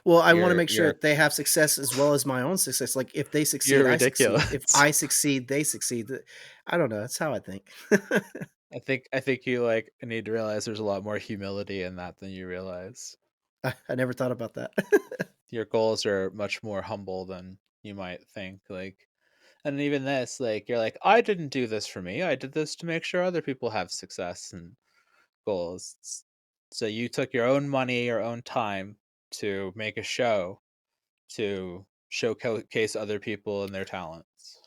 Well, I want to You're make sure you're that they have success as well as my own success. Like, if they succeed, you're I succeed. If ridiculous. I succeed, they succeed. I don't know. That's how I think. I think you like need to realize there's a lot more humility in that than you realize. I never thought about that. Your goals are much more humble than you might think. Like, and even this, like, you're like, I didn't do this for me. I did this to make sure other people have success and goals. So you took your own money, your own time to make a show to showcase other people and their talents.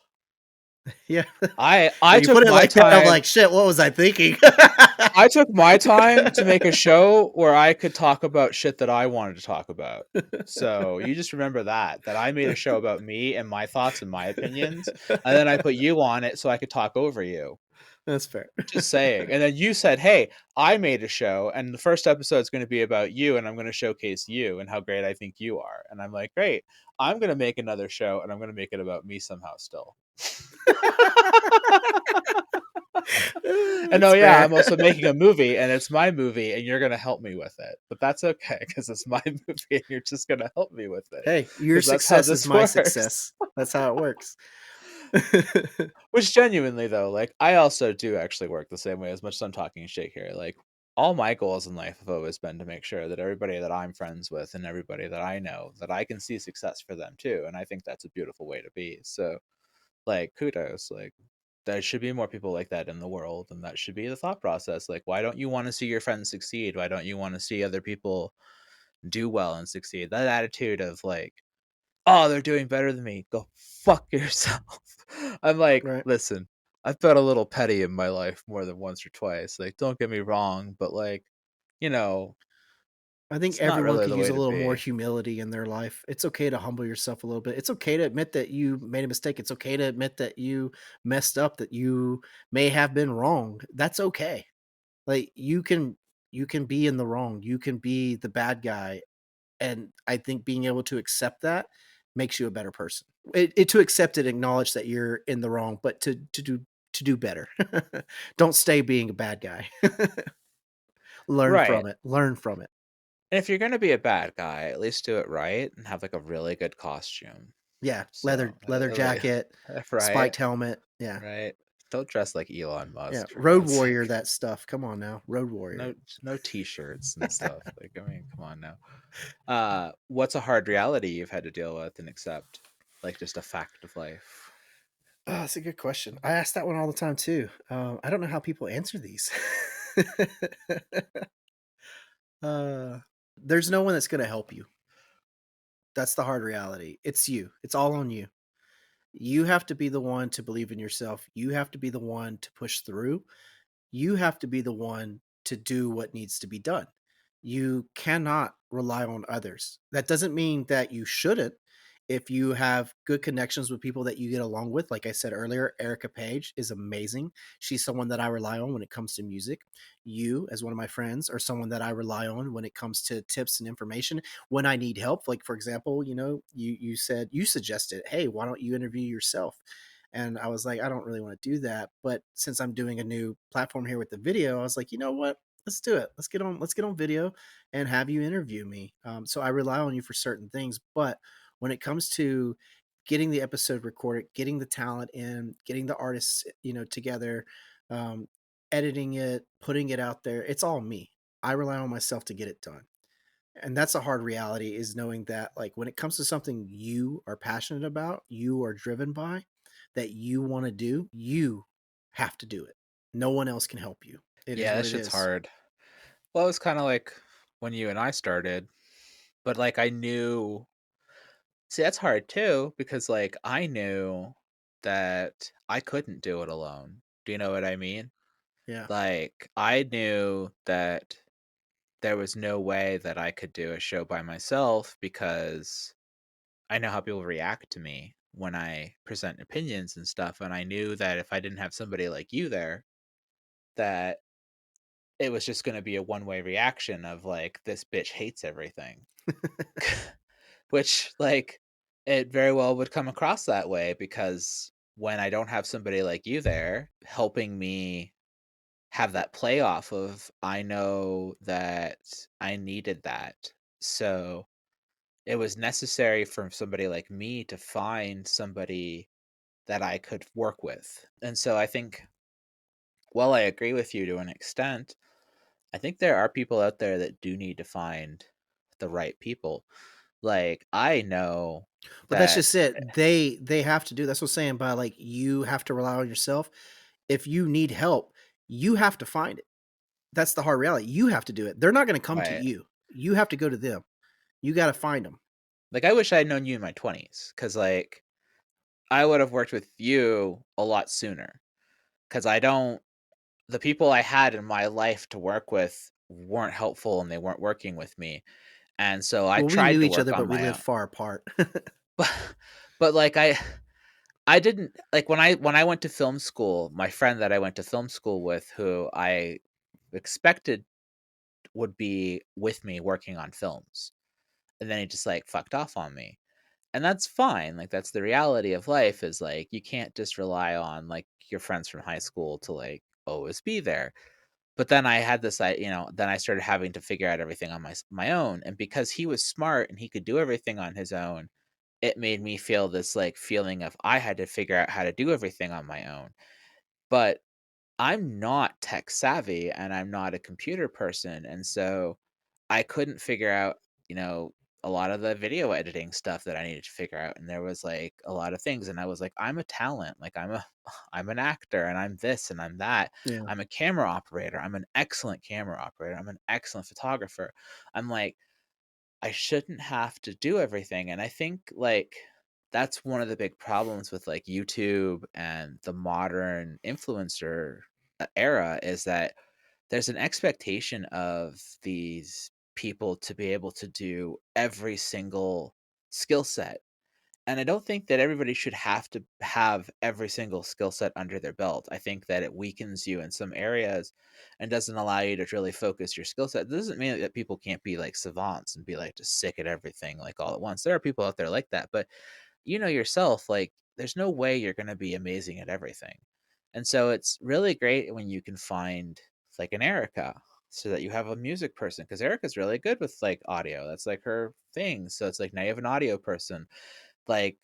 Yeah. I When you took put it my like that, I'm time like, shit, what was I thinking? I took my time to make a show where I could talk about shit that I wanted to talk about. So you just remember that I made a show about me and my thoughts and my opinions, and then I put you on it so I could talk over you. That's fair. Just saying. And then you said, "Hey, I made a show, and the first episode is going to be about you, and I'm going to showcase you and how great I think you are." And I'm like, "Great! I'm going to make another show, and I'm going to make it about me somehow still." And oh That's yeah, fair. I'm also making a movie, and it's my movie, and you're gonna help me with it. But that's okay because it's my movie, and you're just gonna help me with it Hey, your because that's how success is this my works. success. That's how it works. Which genuinely though, like I also do actually work the same way as much as I'm talking shit here. Like all my goals in life have always been to make sure that everybody that I'm friends with and everybody that I know that I can see success for them too. And I think that's a beautiful way to be. So like kudos, like there should be more people like that in the world, and that should be the thought process. Like why don't you want to see your friends succeed? Why don't you want to see other people do well and succeed? That attitude of like, oh, they're doing better than me, go fuck yourself. I'm like, Right. listen, I've been a little petty in my life more than once or twice, like don't get me wrong, but like, you know, I think it's not everyone really could the use way a to little more be. humility in their life. It's okay to humble yourself a little bit. It's okay to admit that you made a mistake. It's okay to admit that you messed up, that you may have been wrong. That's okay. Like, you can be in the wrong. You can be the bad guy. And I think being able to accept that makes you a better person. To accept it, acknowledge that you're in the wrong, but to do better. Don't stay being a bad guy. Learn Right. from it. Learn from it. And if you're gonna be a bad guy, at least do it right and have like a really good costume. Yeah, So, leather like, jacket, right, spiked helmet. Yeah. right. Don't dress like Elon Yeah, Musk for Road God's Warrior sake. that stuff. Come on now. Road Warrior. No t-shirts and stuff. Like, I mean, come on now. What's a hard reality you've had to deal with and accept? Like just a fact of life. Oh, that's a good question. I ask that one all the time too. I don't know how people answer these. uh, there's no one that's going to help you. That's the hard reality. It's you. It's all on you. You have to be the one to believe in yourself. You have to be the one to push through. You have to be the one to do what needs to be done. You cannot rely on others. That doesn't mean that you shouldn't. If you have good connections with people that you get along with, like I said earlier, Erica Page is amazing. She's someone that I rely on when it comes to music. You, as one of my friends, are someone that I rely on when it comes to tips and information when I need help. Like for example, you said you suggested, hey, why don't you interview yourself? And I was like, I don't really want to do that, but since I'm doing a new platform here with the video, I was like, you know what? Let's do it. Let's get on video and have you interview me. So I rely on you for certain things, but when it comes to getting the episode recorded, getting the talent in, getting the artists, together, um, editing it, putting it out there, it's all me. I rely on myself to get it done. And that's a hard reality is knowing that like when it comes to something you are passionate about, you are driven by, that you want to do, you have to do it. No one else can help you. It is Yeah, what that it shit's is. hard. Well, it was kinda like when you and I started, but, like, I knew see, that's hard too because, like, I knew that I couldn't do it alone. Do you know what I mean? Yeah. Like, I knew that there was no way that I could do a show by myself because I know how people react to me when I present opinions and stuff, and I knew that if I didn't have somebody like you there, that it was just gonna be a one-way reaction of, like, "This bitch hates everything." Which, like, it very well would come across that way because when I don't have somebody like you there helping me have that play off of, I know that I needed that. So, it was necessary for somebody like me to find somebody that I could work with. And so I think while I agree with you to an extent, I think there are people out there that do need to find the right people. Like, I know But that's that just it. They have to do that's what I'm saying by like you have to rely on yourself. If you need help, you have to find it. That's the hard reality. You have to do it. They're not gonna come to right. you. You have to go to them. You gotta find them. Like, I wish I had known you in my 20s because, like, I would have worked with you a lot sooner. Because I don't the people I had in my life to work with weren't helpful and they weren't working with me, and so I Well, we tried knew to each work other, on but we my lived own. far apart. But like, I didn't like, when I went to film school, my friend that I went to film school with, who I expected would be with me working on films, and then he just, like, fucked off on me. And that's fine, like, that's the reality of life is, like, you can't just rely on, like, your friends from high school to, like, always be there. But then I had this then I started having to figure out everything on my own, and because he was smart and he could do everything on his own, it made me feel this, like, feeling of I had to figure out how to do everything on my own. But I'm not tech savvy and I'm not a computer person, and so I couldn't figure out, you know, a lot of the video editing stuff that I needed to figure out, and there was, like, a lot of things, and I was like, "I'm a talent, like, I'm an actor, and I'm this, and I'm that. Yeah. I'm a camera operator, I'm an excellent camera operator, I'm an excellent photographer." I'm like, I shouldn't have to do everything, and I think, like, that's one of the big problems with, like, YouTube and the modern influencer era is that there's an expectation of these people to be able to do every single skill set. And I don't think that everybody should have to have every single skill set under their belt. I think that it weakens you in some areas and doesn't allow you to really focus your skill set. It doesn't mean that people can't be like savants and be like just sick at everything like all at once. There are people out there like that, but you know yourself, like there's no way you're going to be amazing at everything. And so it's really great when you can find like an Erica so that you have a music person because Erica's really good with like audio. That's like her thing. So it's like now you have an audio person. Like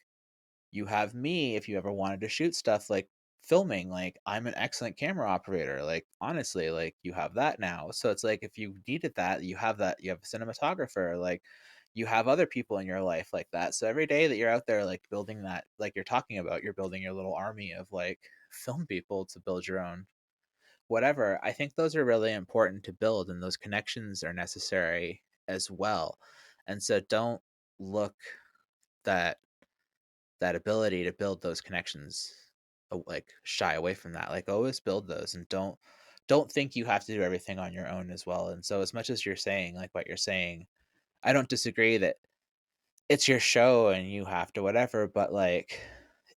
you have me if you ever wanted to shoot stuff like filming, like I'm an excellent camera operator. Like honestly, like you have that now. So it's like if you needed that, you have that. You have a cinematographer, like you have other people in your life like that. So every day that you're out there like building that, like you're talking about, you're building your little army of like film people to build your own whatever. I think those are really important to build and those connections are necessary as well. And so don't look that ability to build those connections, like, shy away from that, like, always build those and don't think you have to do everything on your own as well, and so as much as you're saying, like, what you're saying, I don't disagree that it's your show and you have to whatever, but, like,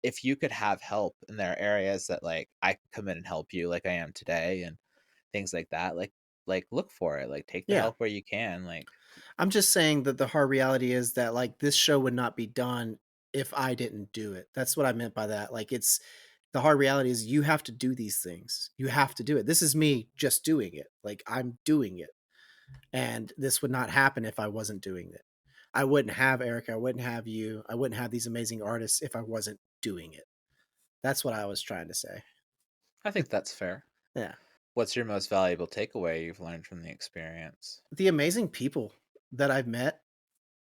if you could have help in there are areas that, like, I could come in and help you like I am today and things like that, look for it, like, take the Yeah. help where you can, like I'm just saying that the hard reality is that, like, this show would not be done if I didn't do it. That's what I meant by that. Like, it's the hard reality is you have to do these things. You have to do it. This is me just doing it. Like, I'm doing it. And this would not happen if I wasn't doing it. I wouldn't have Erica. I wouldn't have you. I wouldn't have these amazing artists if I wasn't doing it. That's what I was trying to say. I think that's fair. Yeah. What's your most valuable takeaway you've learned from the experience? The amazing people that I've met,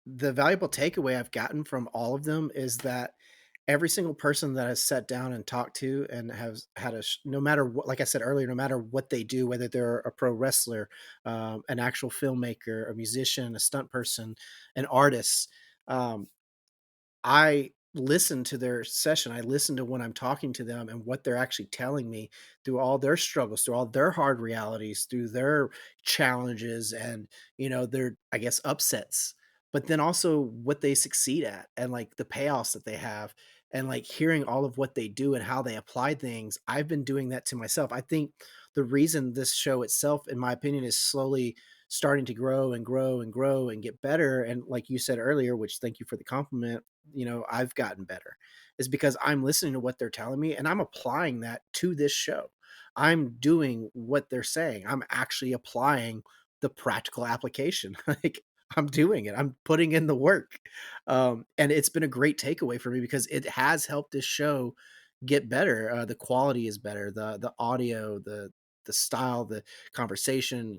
the valuable takeaway I've gotten from all of them is that every single person that has sat down and talked to and has had no matter what, like I said earlier, no matter what they do, whether they're a pro wrestler, an actual filmmaker, a musician, a stunt person, an artist, um, I listen to their session. I listen to when I'm talking to them and what they're actually telling me through all their struggles, through all their hard realities, through their challenges and, their, I guess, upsets, but then also what they succeed at and like the payoffs that they have and like hearing all of what they do and how they apply things. I've been doing that to myself. I think the reason this show itself, in my opinion, is slowly starting to grow and grow and grow and get better. And like you said earlier, which thank you for the compliment, I've gotten better is because I'm listening to what they're telling me and I'm applying that to this show. I'm doing what they're saying. I'm actually applying the practical application. Like I'm doing it. I'm putting in the work. And it's been a great takeaway for me because it has helped this show get better. The quality is better. The audio, the style, the conversation.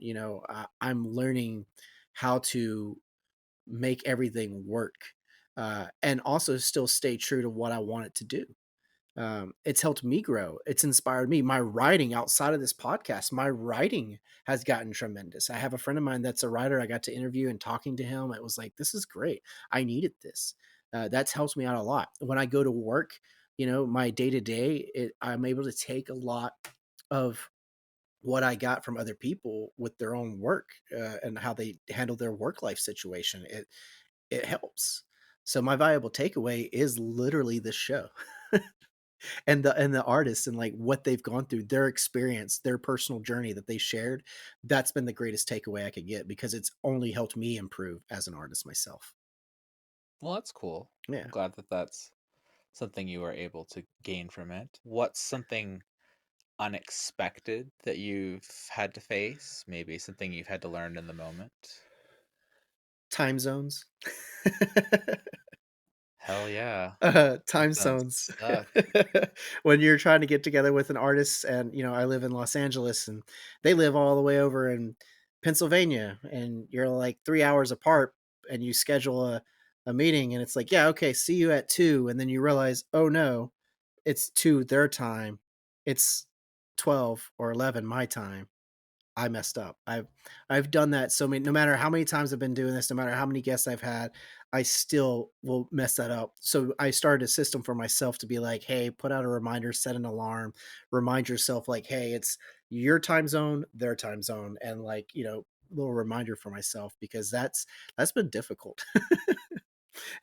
I'm learning how to make everything work, and also still stay true to what I want it to do. It's helped me grow. It's inspired me. My writing outside of this podcast, my writing has gotten tremendous. I have a friend of mine that's a writer. I got to interview and talking to him. It was like, this is great. I needed this. That's helped me out a lot. When I go to work, my day to day, I'm able to take a lot of what I got from other people with their own work, and how they handle their work life situation. It helps. So my valuable takeaway is literally this show and the artists and like what they've gone through, their experience, their personal journey that they shared. That's been the greatest takeaway I could get because it's only helped me improve as an artist myself. Well, that's cool. I'm Yeah. glad that that's something you were able to gain from it. What's something unexpected that you've had to face? Maybe something you've had to learn in the moment? Time zones. Hell yeah. Time Zones zones. suck. When you're trying to get together with an artist and, I live in Los Angeles and they live all the way over in Pennsylvania and you're like 3 hours apart and you schedule a meeting and it's like, "Yeah, okay, see you at 2," and then you realize, "Oh, no, it's 2 their time. It's 12 or 11 my time." I messed up. I've done that so many no matter how many times I've been doing this, no matter how many guests I've had, I still will mess that up. So I started a system for myself to be like, "Hey, put out a reminder, set an alarm, remind yourself like, hey, it's your time zone, their time zone." And like, little reminder for myself because that's been difficult.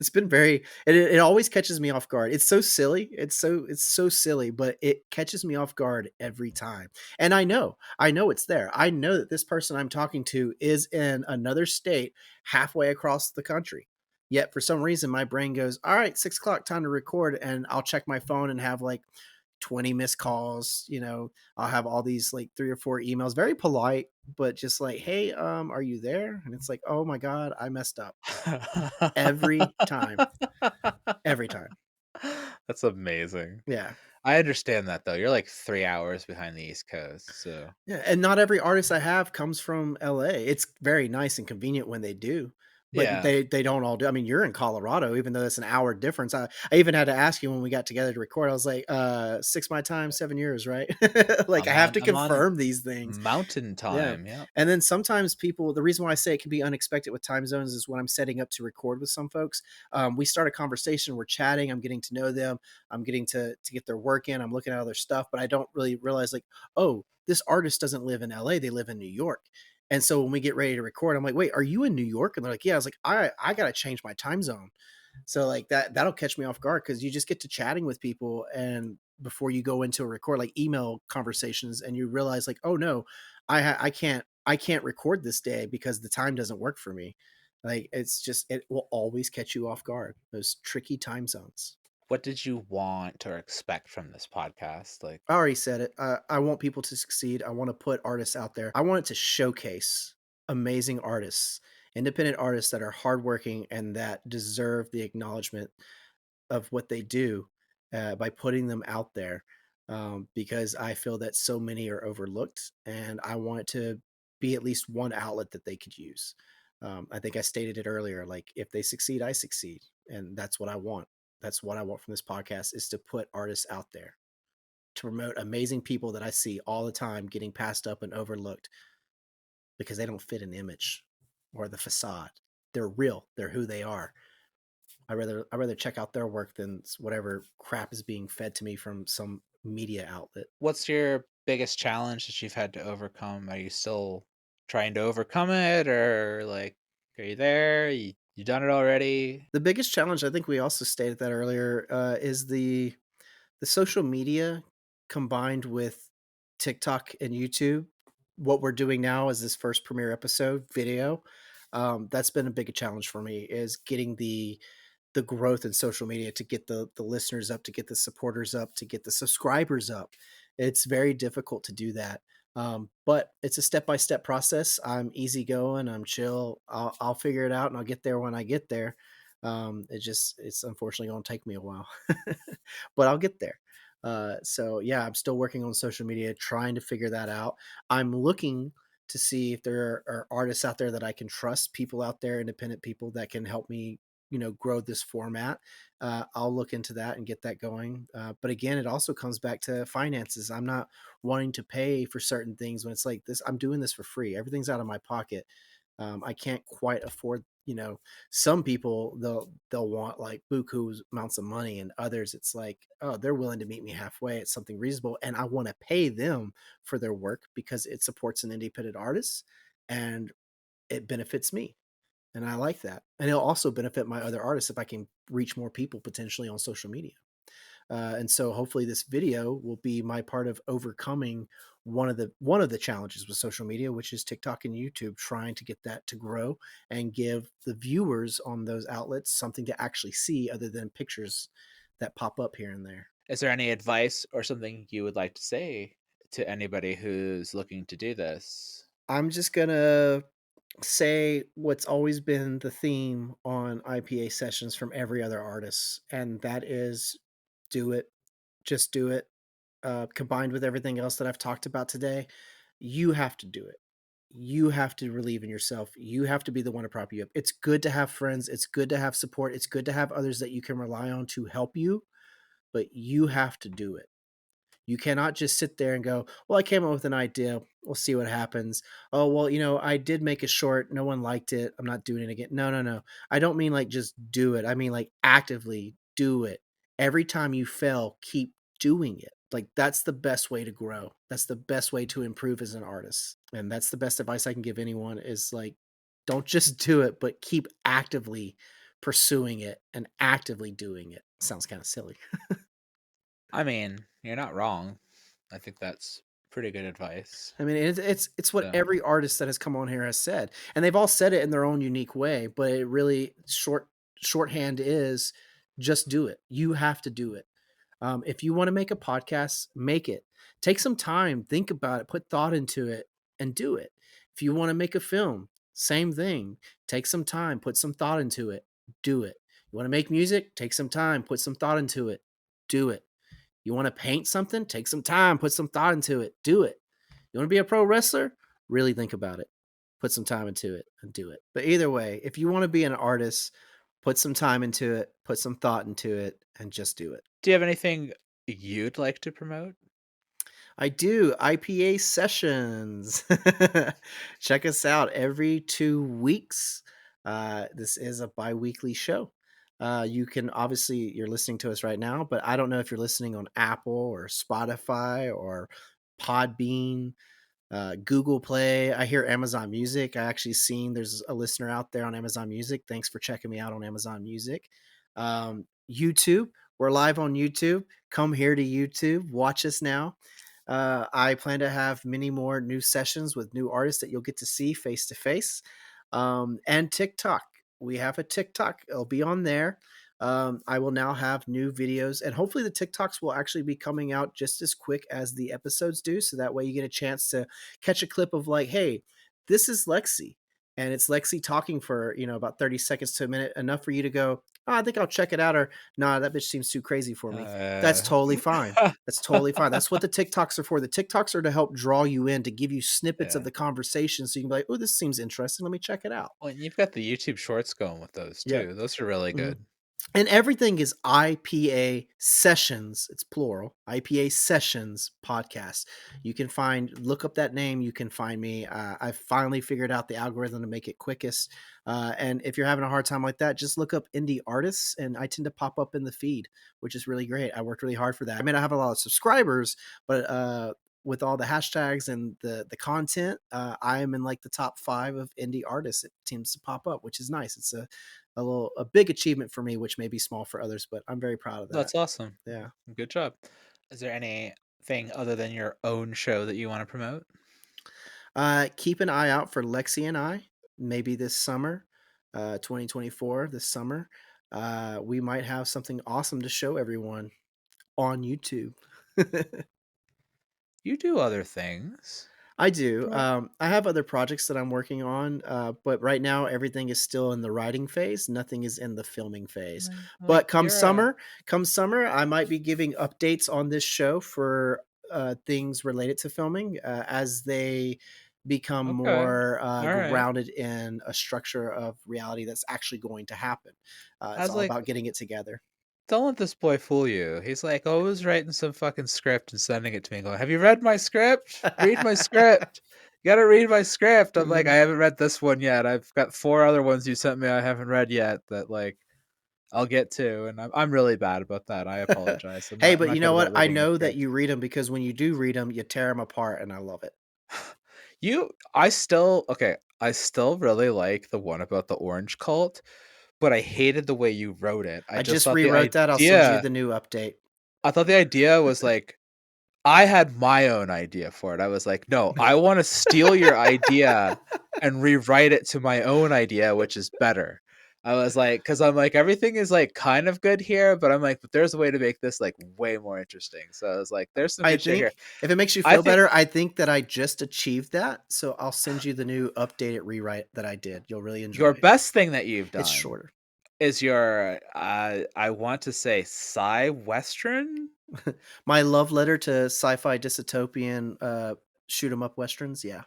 It's been very it always catches me off guard. It's so silly. It's so silly, but it catches me off guard every time. And I know it's there. I know that this person I'm talking to is in another state halfway across the country. Yet for some reason my brain goes, all right, 6 o'clock, time to record, and I'll check my phone and have like 20 missed calls. I'll have all these like 3 or 4 emails, very polite, but just like, hey, are you there? And it's like, oh my God, I messed up every time. Every time. That's amazing. Yeah. I understand that though. You're like 3 hours behind the East Coast, so Yeah, and not every artist I have comes from LA. It's very nice and convenient when they do, but yeah. they don't all do. I mean, you're in Colorado, even though that's an hour difference. I even had to ask you when we got together to record. I was like, 6 my time, 7 yours, right? Like I have to I'm on confirm these things. mountain Yeah. time, yep. And then sometimes people, the reason why I say it can be unexpected with time zones is when I'm setting up to record with some folks. We start a conversation, we're chatting, I'm getting to know them, I'm getting to get their work in, I'm looking at all their stuff, but I don't really realize like, oh, this artist doesn't live in LA, they live in New York. And so when we get ready to record, I'm like, "Wait, are you in New York?" And they're like, "Yeah." I was like, I gotta change my time zone." So like that'll catch me off guard because you just get to chatting with people, and before you go into a record, like email conversations, and you realize like, oh no, I can't record this day because the time doesn't work for me. Like it's just it will always catch you off guard. Those tricky time zones. What did you want or expect from this podcast? Like, I already said it. I want people to succeed. I want to put artists out there. I want it to showcase amazing artists, independent artists that are hardworking and that deserve the acknowledgement of what they do by putting them out there. Because I feel that so many are overlooked, and I want it to be at least one outlet that they could use. I think I stated it earlier. Like if they succeed, I succeed, and that's what I want. That's what I want from this podcast is to put artists out there to promote amazing people that I see all the time getting passed up and overlooked because they don't fit an image or the facade. They're real. They're who they are. I rather check out their work than whatever crap is being fed to me from some media outlet. what's your biggest challenge that you've had to overcome? Are you still trying to overcome it, or like, are you there? You done it already? The biggest challenge, I think we also stated that earlier, is the social media combined with TikTok and YouTube. What we're doing now is this first premiere episode video. That's been a big challenge for me is getting the growth in social media to get the listeners up, to get the supporters up, to get the subscribers up. It's very difficult to do that. But it's a step by step process. I'm easygoing. I'm chill. I'll figure it out, and I'll get there when I get there. It's unfortunately going to take me a while, but I'll get there. So yeah, I'm still working on social media, trying to figure that out. I'm looking to see if there are artists out there that I can trust, people out there, independent people that can help me, grow this format. I'll look into that and get that going. But again, it also comes back to finances. I'm not wanting to pay for certain things when it's like this. I'm doing this for free. Everything's out of my pocket. I can't quite afford. Some people they'll want like buku amounts of money, and others it's like, oh, they're willing to meet me halfway at something reasonable, and I want to pay them for their work because it supports an independent artist and it benefits me. And I like that. And it'll also benefit my other artists if I can reach more people potentially on social media. And so hopefully this video will be my part of overcoming one of the challenges with social media, which is TikTok and YouTube, trying to get that to grow and give the viewers on those outlets something to actually see other than pictures that pop up here and there. Is there any advice or something you would like to say to anybody who's looking to do this? I'm just gonna say what's always been the theme on IPA sessions from every other artist, and that is do it, just do it. Combined with everything else that I've talked about today, you have to do it. You have to believe in yourself. You have to be the one to prop you up. It's good to have friends. It's good to have support. It's good to have others that you can rely on to help you, but you have to do it. You cannot just sit there and go, "Well, I came up with an idea. We'll see what happens." "Oh, well, I did make a short. No one liked it. I'm not doing it again." No, no, no. I don't mean like just do it. I mean like actively do it. Every time you fail, keep doing it. Like that's the best way to grow. That's the best way to improve as an artist. And that's the best advice I can give anyone is like don't just do it, but keep actively pursuing it and actively doing it. Sounds kind of silly. I mean, you're not wrong. I think that's pretty good advice. I mean, it's what So, every artist that has come on here has said, and they've all said it in their own unique way. But it really shorthand is just do it. You have to do it. If you want to make a podcast, make it. Take some time, think about it, put thought into it, and do it. If you want to make a film, same thing. Take some time, put some thought into it, do it. You want to make music, take some time, put some thought into it, do it. You want to paint something, take some time, put some thought into it, do it. You want to be a pro wrestler? Really think about it. Put some time into it and do it. But either way, if you want to be an artist, put some time into it, put some thought into it, and just do it. do you have anything you'd like to promote? I do IPA sessions. Check us out every 2 weeks. This is a bi weekly show. You can obviously, you're listening to us right now, but I don't know if you're listening on Apple or Spotify or Podbean. Google Play. I hear Amazon Music. I actually seen there's a listener out there on Amazon Music. Thanks for checking me out on Amazon Music. YouTube. We're live on YouTube. Come here to YouTube. Watch us now. I plan to have many more new sessions with new artists that you'll get to see face to face. And TikTok. We have a TikTok. It'll be on there. I will now have new videos, and hopefully the TikToks will actually be coming out just as quick as the episodes do. So that way you get a chance to catch a clip of like, hey, this is Lexi. And it's Lexi talking for, about 30 seconds to a minute, enough for you to go, oh, I think I'll check it out. Or, nah, that bitch seems too crazy for me. That's Uh, totally fine. That's totally fine. That's what the TikToks are for. The TikToks are to help draw you in, to give you snippets of yeah. the conversation so you can be like, oh, this seems interesting. Let me check it out. Well, you've got the YouTube Shorts going with those Yeah. too. Those are really Mhm. good. And everything is IPA Sessions. It's plural. IPA Sessions podcast. You can look up that name. You can find me. I finally figured out the algorithm to make it quickest. And if you're having a hard time like that, just look up indie artists, and I tend to pop up in the feed, which is really great. I worked really hard for that. I mean, I have a lot of subscribers, but with all the hashtags and the content, I am in like the top 5 of indie artists. It seems to pop up, which is nice. It's a big achievement for me, which may be small for others, but I'm very proud of that. That's awesome. Yeah. Good job. Is there anything other than your own show that you want to promote? Keep an eye out for Lexi and I. Maybe this summer, 2024, this summer, we might have something awesome to show everyone on YouTube. You do other things. I do. What? I have other projects that I'm working on, but right now everything is still in the writing phase. Nothing is in the filming phase. Like But you're a come summer, I might be giving updates on this show for things related to filming as they become okay. more All right. grounded in a structure of reality that's actually going to happen. I It's was all like, about getting it together. don't let this boy fool you. He's like always writing some fucking script and sending it to me, going, "Have you read my script? Read my script. You gotta read my script." I'm like, I Mhm. haven't read this one yet. I've got 4 other ones you sent me I haven't read yet that like I'll get to, and I'm really bad about that. I apologize. I'm Hey, not I'm but not you good know what? about I reading your know that scripts. you read them, because when you do read them, you tear them apart, and I love it. I still really like the one about the orange cult, but I hated the way you wrote it. I just rewrote that. I'll send you the new update. I thought the idea was like I had my own idea for it. I was like, "No, I wanna steal your idea and rewrite it to my own idea, which is better." I was like, because 'cause I'm like, everything is, like, kind of good here, but I'm like, "But there's a way to make this, like, way more interesting." So I was like, "There's some I good shit here." think if it makes you I feel think better, I think that I just achieved that, so I'll send you the new updated rewrite that I did. You'll really your enjoy. best thing that you've It's done shorter. is your, I want to say Western? My love letter to sci-fi dystopian, shoot 'em up westerns, yeah.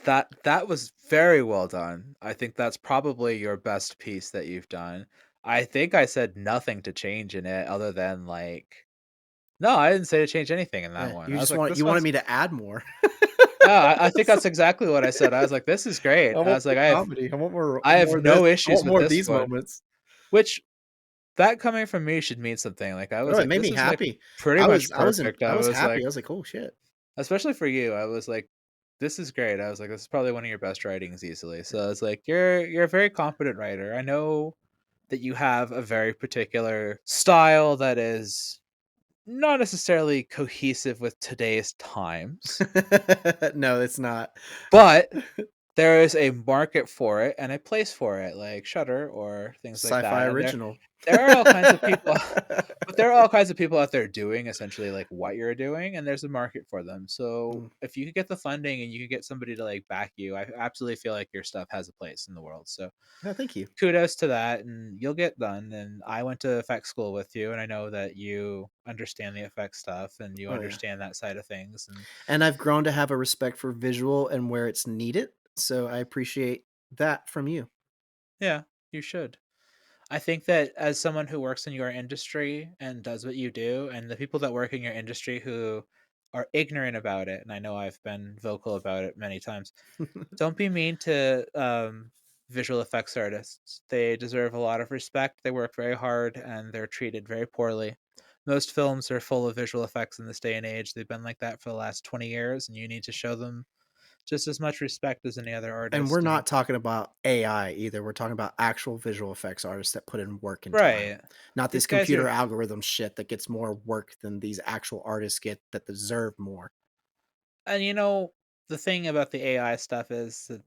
That was very well done. I think that's probably your best piece that you've done. I think I said nothing to change in it other than, like no, I didn't say to change anything in that Yeah, one. you I was just like, want "This you wanted one's" me to add more. yeah, I think So that's exactly what I said. I was like, "This is great." I I want was more like, comedy. I want I have more of this. no I issues want with more of this these one," moments. which that coming from me should mean something. Like, I was Oh, it like, made "This me is, like, happy. pretty much perfect." I I was was happy. like I was like, "Oh, shit." especially for you, I was like, "This is great." I was like, "This is probably one of your best writings easily." So I was like, "You're a very competent writer. I know that you have a very particular style that is not necessarily cohesive with today's times, No, it's not. but there is a market for it and a place for it, like Shutter or things like Sci-fi that, and original. there are all kinds of people but there are all kinds of people out there doing essentially, like, what you're doing, and there's a market for them, so Mm. if you could get the funding and you could get somebody to, like, back you, I absolutely feel like your stuff has a place in the world, so Oh, thank you. kudos to that, and you'll get done, and I went to effects school with you, and I know that you understand the effects stuff, and you Oh, yeah. understand that side of things, and And I've grown to have a respect for visual and where it's needed, so I appreciate that from you. yeah, you should. I think that as someone who works in your industry and does what you do, and the people that work in your industry who are ignorant about it, and I know I've been vocal about it many times, don't be mean to visual effects artists. They deserve a lot of respect. They work very hard and they're treated very poorly. Most films are full of visual effects in this day and age. They've been like that for the last 20 years, and you need to show them. just as much respect as any other And we're artist. And not talking about AI either. We're talking about actual visual effects artists that put in work and time, right, not these this guys computer are, algorithm shit that gets more work than these actual artists get that deserve more. and the thing about the AI stuff is that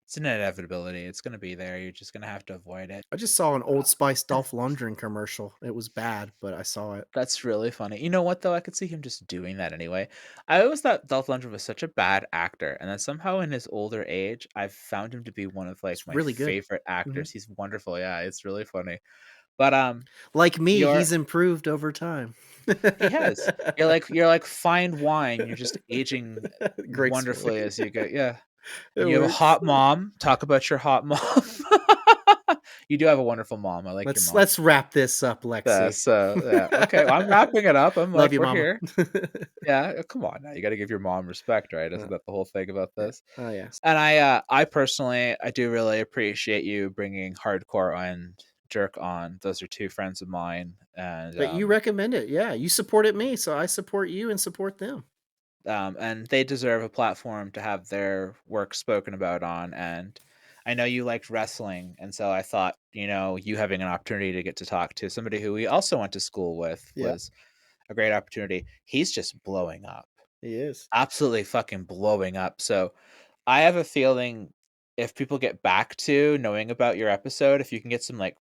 it's an inevitability. It's going to be there. You're just going to have to avoid it. I just saw an Old Spice Dolph Lundgren commercial. It was bad, but I saw it. That's really funny. You know what though? I could see him just doing that anyway. I always thought Dolph Lundgren was such a bad actor, and then somehow in his older age, I've found him to be one of like It's my really good. favorite Mhm. actors. He's wonderful. Yeah, it's really funny. But Like me, you're he's improved over time. he has. You're like fine wine. You're just aging Gracefully. wonderfully as you go. Yeah, It and you have a works. hot mom. Talk about your hot mom. You do have a wonderful mom. I like your mom. Let's wrap this up, Lexi. So yeah. Okay, well, I'm wrapping it up. I'm Love like, you, we're mama. here. Yeah, come on now. You gotta give your mom respect, right? Uh, Isn't that the whole thing about yeah. this? Oh, yes. And I personally, I do really appreciate you bringing Hardcore and Jerk on. Those are 2 friends of mine, and, But you recommend it. Yeah, you supported me, so I support you and support them. and they deserve a platform to have their work spoken about on, and I know you liked wrestling, and so I thought, you having an opportunity to get to talk to somebody who we also went to school with Yeah, was a great opportunity. He's just blowing up. he is. Absolutely fucking blowing up. So I have a feeling if people get back to knowing about your episode, if you can get some like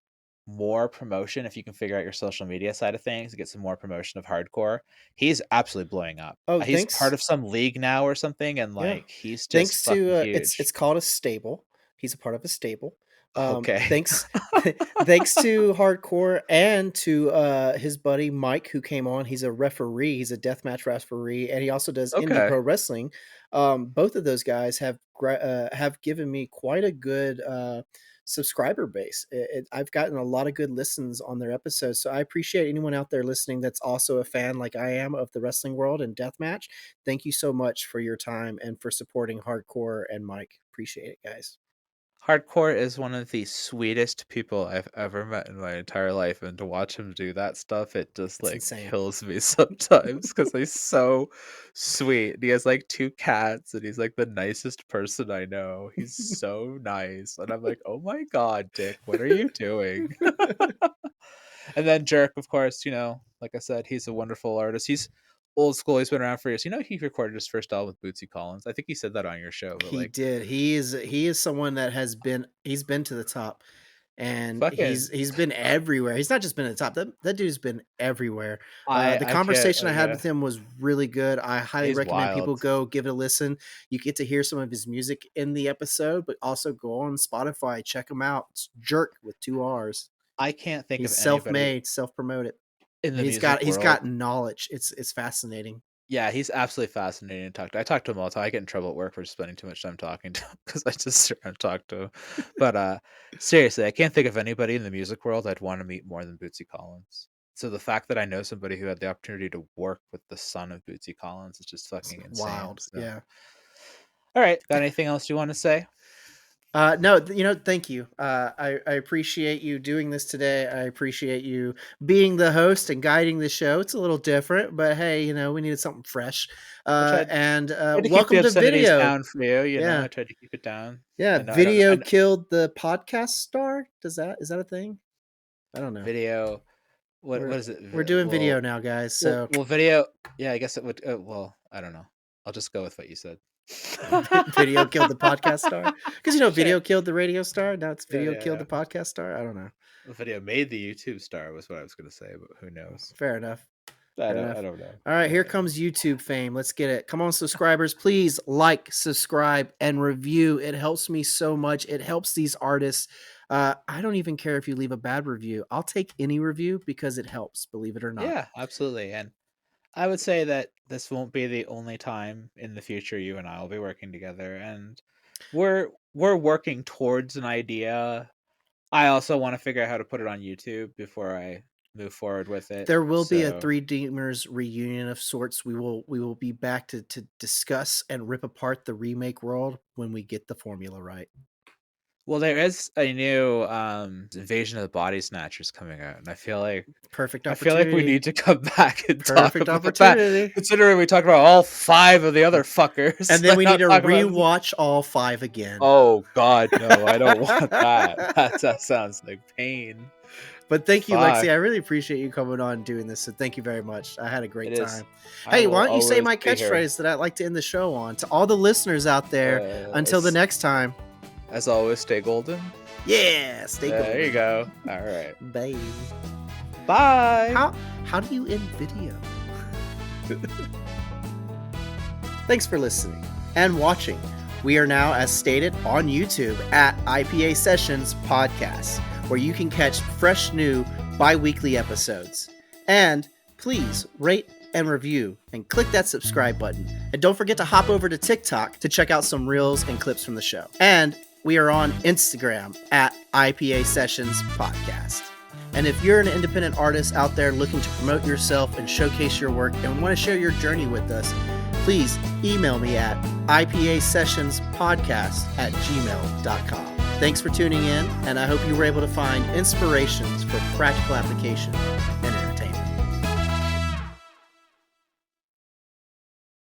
more promotion, if you can figure out your social media side of things, get some more promotion of hardcore, he's absolutely blowing up. Oh, He's part thanks. of some league now or something, and Yeah. like he's just Thanks to, fucking it's huge. called a stable. He's a part of a stable. Okay. Thanks thanks to Hardcore and to, his buddy Mike who came on. He's a referee, he's a deathmatch referee, and he also does indie Okay. pro wrestling. Both of those guys have given me quite a good, subscriber base. I've gotten a lot of good listens on their episodes, so I appreciate anyone out there listening that's also a fan like I am of the wrestling world and deathmatch. Thank you so much for your time and for supporting Hardcore and Mike. Appreciate it, guys. Hardcore is one of the sweetest people I've ever met in my entire life, and to watch him do that stuff, it just, It's like, insane. kills me sometimes because he's so sweet. He has, like, 2 cats, and he's, like, the nicest person I know. He's so nice, and I'm like, "Oh my god, Dick, what are you doing?" And then Jerk, of course, like I said, he's a wonderful artist. He's old school, he's been around for years. He recorded his first album with Bootsy Collins. I think he said that on your show, but, He like, did. He is someone that he's been to the top, and he's fucking he's been everywhere. He's not just been at the top. That dude's been everywhere. I The I get conversation I had with him was really good. I highly he's recommend wild. people go give it a listen. You get to hear some of his music in the episode, but also go on Spotify, check him out. It's Jerk with 2 R's. I can't think of He's anybody self-made, self-promoted. in the He's music got he's world. got knowledge. It's fascinating. Yeah, he's absolutely fascinating to talk to. I talk to him all the time. I get in trouble at work for spending too much time talking to him because I just sit around and talk to him. But seriously, I can't think of anybody in the music world I'd want to meet more than Bootsy Collins. So the fact that I know somebody who had the opportunity to work with the son of Bootsy Collins is just It's fucking insane. wild. So, Yeah. all right, got anything else you want to say? No, thank you. I appreciate you doing this today. I appreciate you being the host and guiding the show. It's a little different, but hey, we needed something fresh. I tried And tried to keep the welcome to obscenities video. down for you. Yeah, I tried to keep it down. yeah. I know. I don't. Video killed the podcast star. Is that a thing? I don't know. Video. What We're is it? we're doing Well, video now, guys. well, So well, video. Yeah, I guess it would. Well, I don't know. I'll just go with what you said. video killed the podcast star because Sure. video killed the radio star. Now it's Yeah, video yeah, killed yeah. the podcast star. I don't know. The video made the YouTube star was what I was gonna say, but who knows? Fair enough. I Fair don't. I enough. don't know. All right, I here don't know. comes YouTube fame. Let's get it. Come on, subscribers. Please like, subscribe, and review. It helps me so much. It helps these artists. I don't even care if you leave a bad review. I'll take any review because it helps, believe it or not. Yeah, absolutely. And I would say that this won't be the only time in the future you and I will be working together. And we're working towards an idea. I also want to figure out how to put it on YouTube before I move forward with it. There will be a So Three Demers reunion of sorts. We will be back to discuss and rip apart the remake world when we get the formula right. Well, there is a new Invasion of the Body Snatchers coming out, and Perfect I feel like we opportunity. need to come back and talk Perfect about that, opportunity. considering we talked about all 5 of the other fuckers. And then Let's we need not to talk about. rewatch all 5 again. Oh god, no, I don't want that. That sounds like pain. But thank you, Lexi. Fuck. I really appreciate you coming on and doing this. So thank you very much. I had a great It is. time. I Hey, will why don't you say always my be here. catchphrase that I like to end the show on to all the listeners out there? Until the next time. As always, stay golden. Yeah, stay golden. There you go. All right. Bye. Bye. How do you end video? Thanks for listening and watching. We are now, as stated, on YouTube at IPA Sessions Podcast, where you can catch fresh new bi-weekly episodes. And please rate and review and click that subscribe button. And don't forget to hop over to TikTok to check out some reels and clips from the show. And we are on Instagram at IPA Sessions Podcast. And if you're an independent artist out there looking to promote yourself and showcase your work and want to share your journey with us, please email me at ipasessionspodcast@gmail.com. Thanks for tuning in, and I hope you were able to find inspirations for practical application and